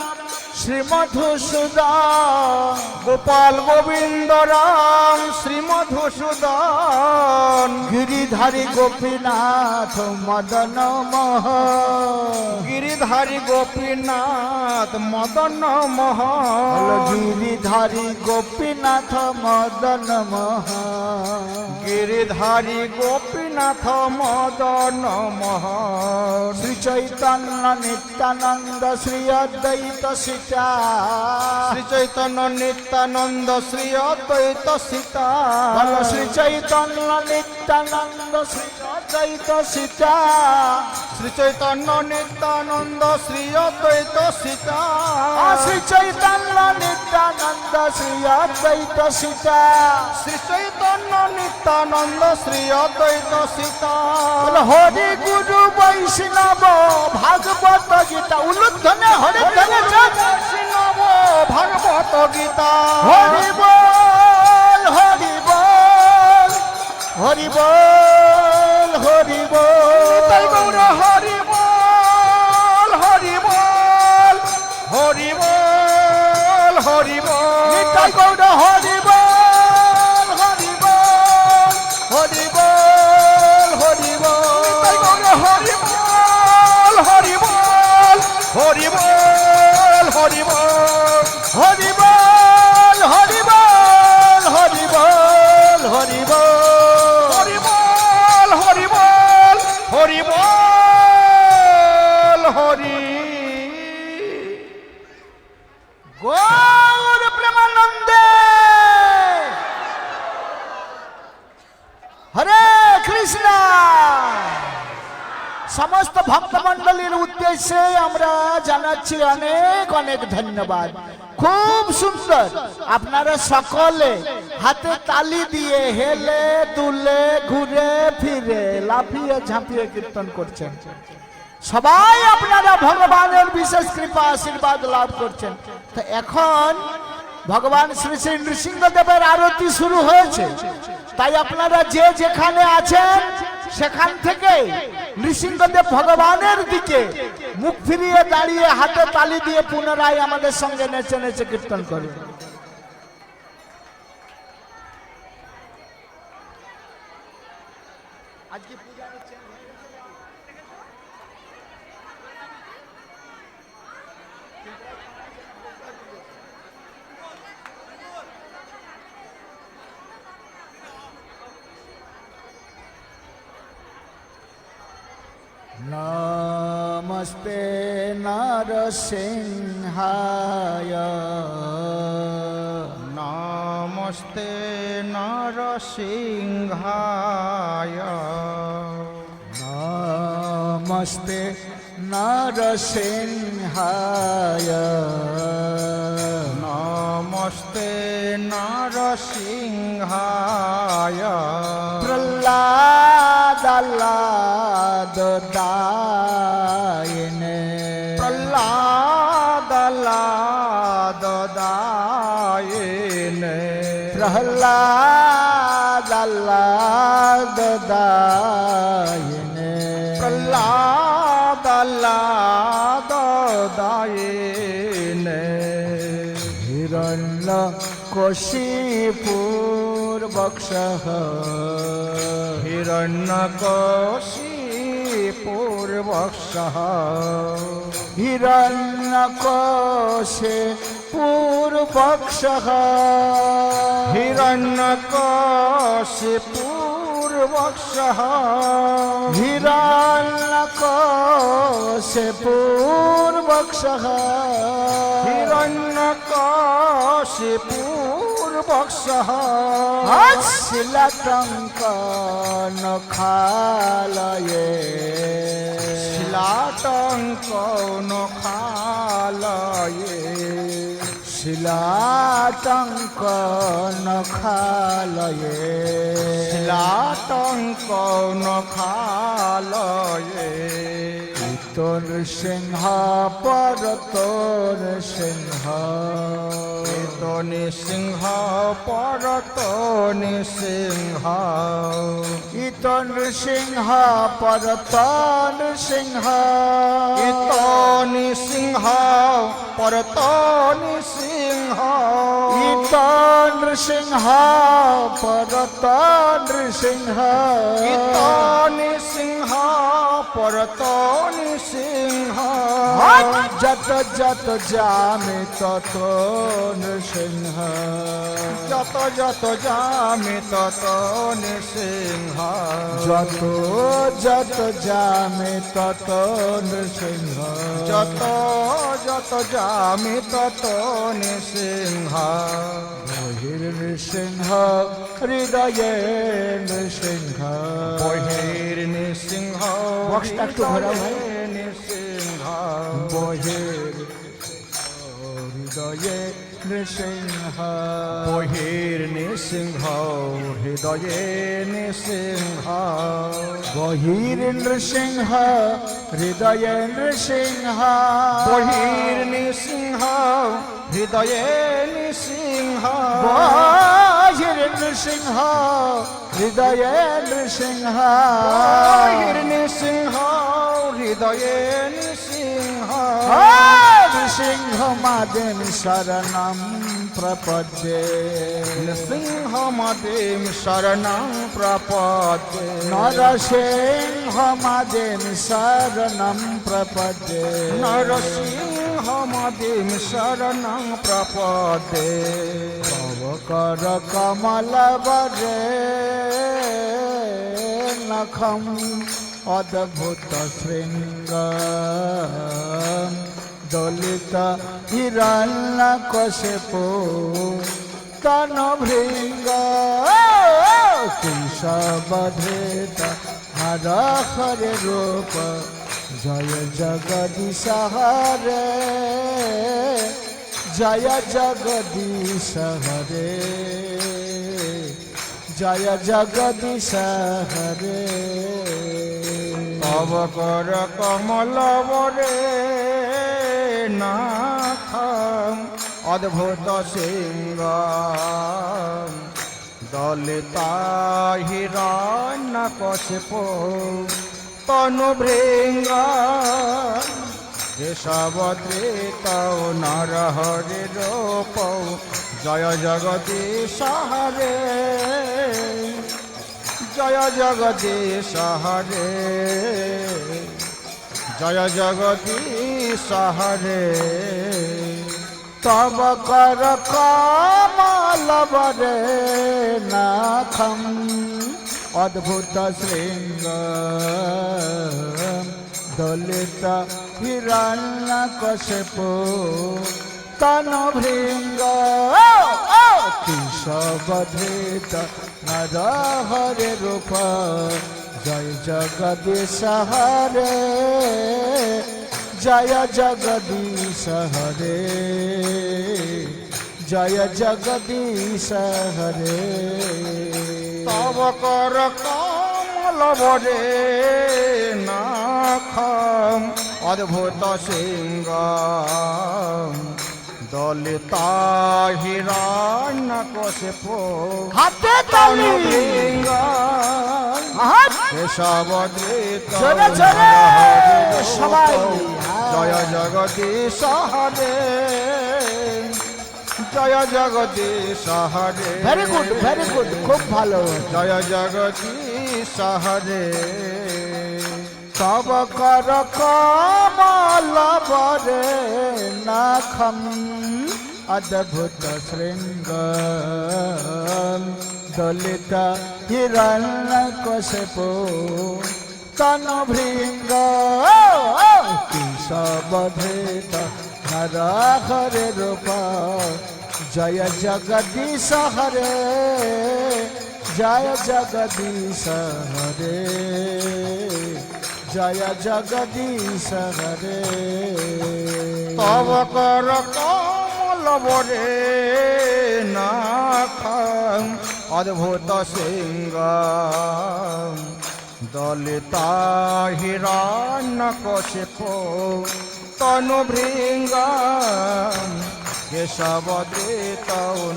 শ্রী মধুসূদন। গোপাল গোবিন্দ রাম শ্রী মধুসূদন। গিরিধারী গোপীনাথ মদন মোহন। গিরিধারী গোপীনাথ মদন মোহন। গিরিধারী গোপীনাথ মদন মোহন। গিরিধারী গোপীনাথ মদন মোহন। শ্রী চৈতন্য নিত্যানন্দ শ্রী অদ্বৈত সীতা। শ্রী চৈতন্য নিত্যানন্দ শ্রী অদ্বৈত সীতা। শ্রী চৈতন্য নিত্যানন্দ শ্রী অদ্বৈত সীতা। শ্রী চৈতন্য নিত্যানন্দ শ্রী অদ্বৈত সীতা। শ্রী চৈতন্য নিত্যানন্দ শ্রী অদ্বৈত সীতা। শ্রী চৈতন্য নিত্যানন্দ শ্রী অদ্বৈত সীতা। হরি গুরু বৈষ্ণব ভাগবত গীতা। উলুধ্বনে হরি বৈষ্ণব ভাগবত গীতা। হরি বল হরি বল হরি বল হরি তাই বল। গৌর হরি বল হরি বল হরি বল হরি বল। নিতাই গৌর হরি বল হরি বল হরি বল হরি তাই বল। গৌর হরি বল হরি বল হরি বল হরি বল। হরি বল হরি বল হরি বল হরি বল। হরি বল হরি বল হরি বল হরি। কৃষ্ণ। সমস্ত ভক্তমণ্ডলীর উদ্দেশ্যে আমরা জানাচ্ছি অনেক অনেক ধন্যবাদ। খুব সুন্দর, আপনারা সকলে হাতে তালি দিয়ে হেলে দুলে ঘুরে ফিরে লাফিয়ে ঝাঁপিয়ে কীর্তন করছেন। সবাই আপনারা ভগবানের বিশেষ কৃপা আশীর্বাদ লাভ করছেন। তো এখন ভগবান শ্রী শ্রী নৃসিংহদেবের আরতি শুরু হয়েছে, তাই আপনারা যে যেখানে আছেন সেখান থেকে নৃসিংহদেব ভগবানের দিকে মুখ ফিরিয়ে দাঁড়িয়ে হাতে তালি দিয়ে পুনরায় আমাদের সঙ্গে নেচে নেচে কীর্তন করুন। আজকে পূজা হচ্ছে। नमस्ते नरसिंहाय नमस्ते नरसिंहाय नमस्ते नरसिंहाय नमस्ते नरसिंहाय प्रह्लादायिने प्रह्लादायिने प्रह्लादायिने प्रह्लादायिने हिरण्यकशिपूर्वक्षः हिरण्यकशिपूर्वक्षः हिरण्यकशिपूर्वक्षः हिरण्यकशिपूर्वक्षः हिरण्यकशिपूर्वक्षः हिरण्यकशिपूर्वक्षः शिलाटङ्कनखालये शिलाटङ्कनखालये शिलाटङ्कनखालये शिलाटङ्कनखालये नृसिंह परतोर्सिंह नृसिंह परतोर्सिंह नृसिंह परतोर्सिंह नृसिंह परतोर्सिंह नृसिंह परतोर्सिंह नृसिंह परतोर्सिंह जत जत जामि तत नृसिंह যত যত যামি তত নৃসিংহ যত যত যামে তত নৃসিংহ যত যত যামি তত নৃসিংহ বহির্নৃসিংহ হৃদয়ে নৃসিংহ বহির্নৃসিংহ বক্সটা একটু ঘোরাও ভাই। নৃসিংহ বহির হৃদয়ে নৃসিংহ বহির্নৃসিংহ হৃদয়ে নৃসিংহ বহির্নৃসিংহ হৃদয়ে নৃসিংহ বহির্নৃসিংহ হৃদয়ে নৃসিংহ বহির্নৃসিংহ হৃদয়ে নৃসিংহ বহির্নৃসিংহ হৃদয়ে নৃসিংহ নৃসিংহ মাদিম শরণম প্রপদ্যে নৃসিংহ মদিম শরণং প্রপদ্যে নরসিংহ মাদিম শরণম প্রপদ্যে নরসিংহ মদিম শরণং প্রপদ্যে কর কমল বরে নখম অদ্ভুত শৃঙ্গ দলিত হিরণ্যকশিপু তন ভৃঙ্গ কেশবধৃত নর হরে রূপ জয় জগদীশ হরে জয় জগদীশ হরে জয় জগদীশ হরে তব কর কমল বরে নাথম অদ্ভুত সিংহ দলিতা হিরণ্য কশিপ তনু ভৃঙ্গ কেশবধৃত নর হরি রূপ জয় জগদীশ হরে জয় জগদীশ হরে জয় জগদীশ হরে তব কর কমল বরে নাথম অদ্ভুত শৃঙ্গ দলিত হিরণ্য কশিপ তনু ভৃঙ্গ কেশবধৃত নর হরে রূপ জয় জগদীশ হরে জয় জগদীশ হরে জয় জগদীশ হরে তব কর কমল বরে নাথম অদ্ভুত সিংহ দলিতা হিরণ্য কশিপ হাতে তালি কেশবধৃত জোরে জোরে সবাই জয় জগদীশ হরে জয় জগদীশ হরে ভেরি গুড খুব ভালো জয় জগদীশ হরে তব কর কমল বরে নাথম অদ্ভুত শৃঙ্গ দলিত হিরণ্য কশিপ তনু ভৃঙ্গ কেশবধৃত নর হরে রূপ জয় জগদীশ হরে জয় জগদীশ হরে জয় জগদীশ হরে তব কর কমল বরে নাথম অদ্ভুত সিংহ দলিতা হিরণ্য কশিপ তনু ভৃঙ্গ কেশবধৃত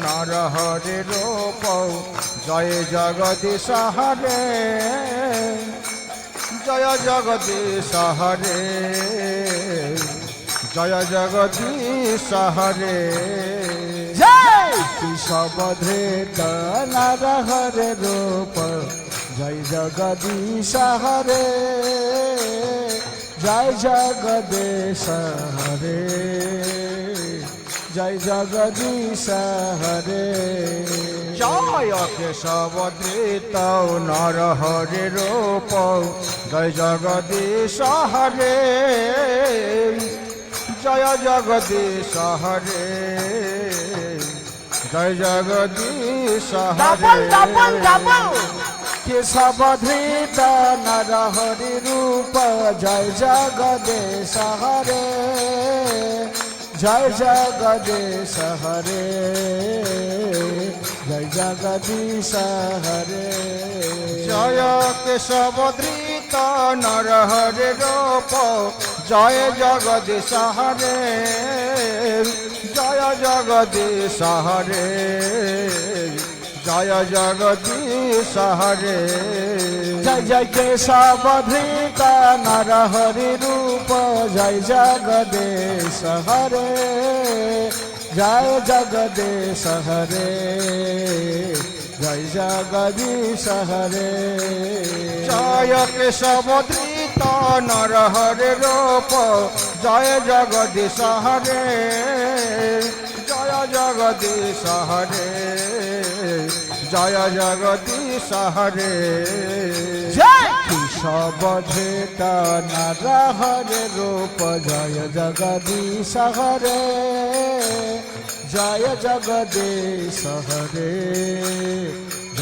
নর হরি রূপ জয় জগদীশ হরে জয় জগদীশ হরে জয় জগদীশ হরে জয় কেশবধৃত নর হরে রূপ জয় জগদীশ হরে জয় জগদীশ হরে জয় জগদীশ হরে জয় কেশবধৃত নর হরি রূপ জয় জগদীশ হরে জয় জগদীশ হরে জয় জগদীশ হরে কেশবধৃত নর হরি রূপ জয় জগদীশ হরে জয় জগদীশ হরে জয় জগদীশ হরে জয় কেশবধৃত নর হরি রূপ জয় জগদীশ হরে জয় জগদীশ হরে জয় জগদীশ হরে জয় জয় কেশবধৃত নর হরি রূপ জয় জগদীশ হরে জয় জগদীশ হরে জয় জগদীশ হরে জয় কেশবধৃত নর হরি রূপ জয় জগদীশ হরে জয় জগদীশ হরে জয় জগদীশ হরে জয় কেশবধৃত নর হরি রূপ জয় জগদীশ হরে জয় জগদীশ হরে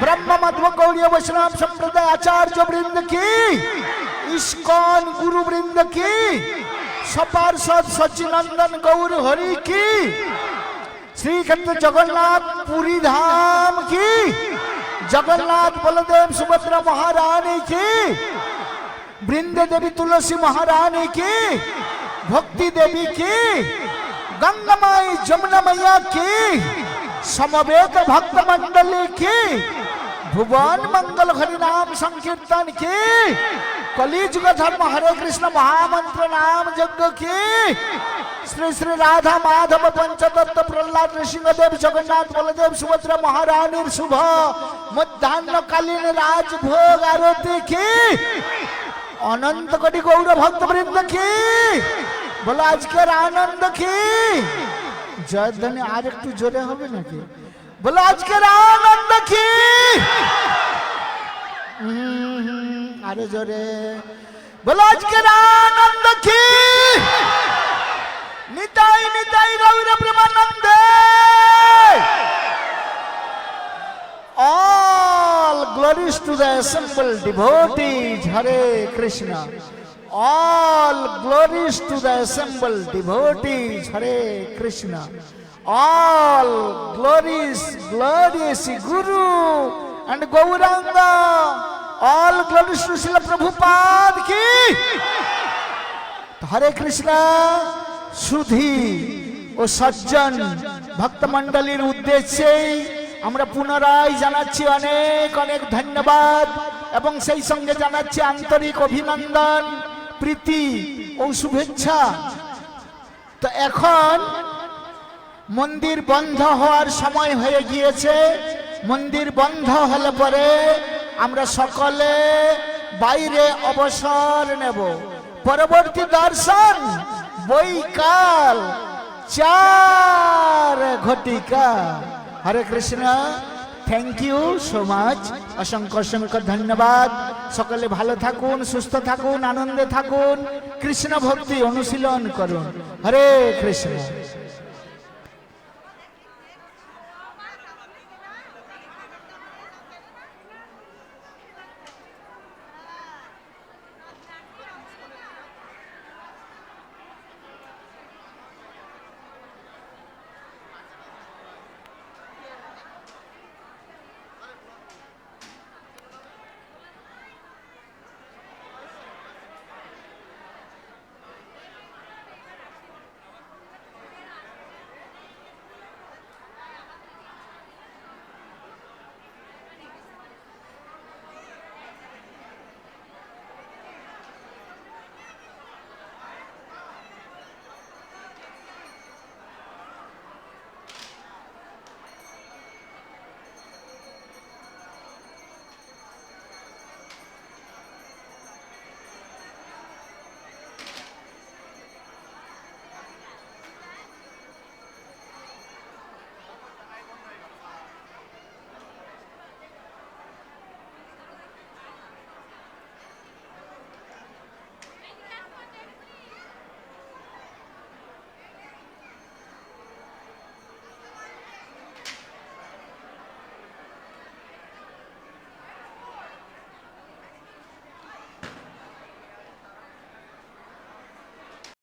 ब्रह्म मध्व गौड़ीय वैष्णव संप्रदाय आचार्य वृंद की, इस्कॉन गुरु वृंद की, सपार्षद सच्चिनंदन गौर हरि की, श्री क्षेत्र जगन्नाथ पुरी धाम की, जगन्नाथ बलदेव सुभद्रा महारानी की, वृंद देवी तुलसी महारानी की, भक्ति देवी की, गंगा माई जमुना मैया की, समवेत भक्त मंडली की, भुवन मंगल हरिनाम संकीर्तन की, कलिजुग धर्म हरे कृष्ण महामंत्र नाम यज्ञ की, श्री श्री राधा माधव पंचतत्व प्रहलाद नृसिंहदेव जगन्नाथ बलदेव सुभद्रा महारानी शुभ मध्याह्नकालीन राजभोग आरती की, अनंत कोटि गौर भक्त वृंद की, बोलो आज के आनंद की जय ध्वनि আর একটু জোরে হবে নাকি? बोलो आज के आनंद की আরে জোরে बोलो आज के आनंद की निताई निताई गौर प्रेमानंदे all glories to the assembled devotees Hare Krishna all glories to the assembled devotees Hare Krishna all glories glorious Guru and Gauranga all glories to Srila Prabhupada ki Hare Krishna সুধী ও সজ্জন ভক্ত মণ্ডলীর উদ্দেশ্যে আমরা পুনরায় জানাচ্ছি অনেক অনেক ধন্যবাদ এবং সেই সঙ্গে জানাচ্ছি আন্তরিক অভিনন্দন প্রীতি ও শুভেচ্ছা। তো এখন মন্দির বন্ধ হওয়ার সময় হয়ে গিয়েছে। মন্দির বন্ধ হলে পরে আমরা সকলে বাইরে অবসর নেব। পরবর্তী দর্শন বৈকাল 4 ঘটিকা। Hare Krishna. Thank you so much. অসংখ্য অসংখ্য ধন্যবাদ। সকলে ভালো থাকুন, সুস্থ থাকুন, আনন্দে থাকুন, কৃষ্ণ ভক্তি অনুশীলন করুন। হরে কৃষ্ণ।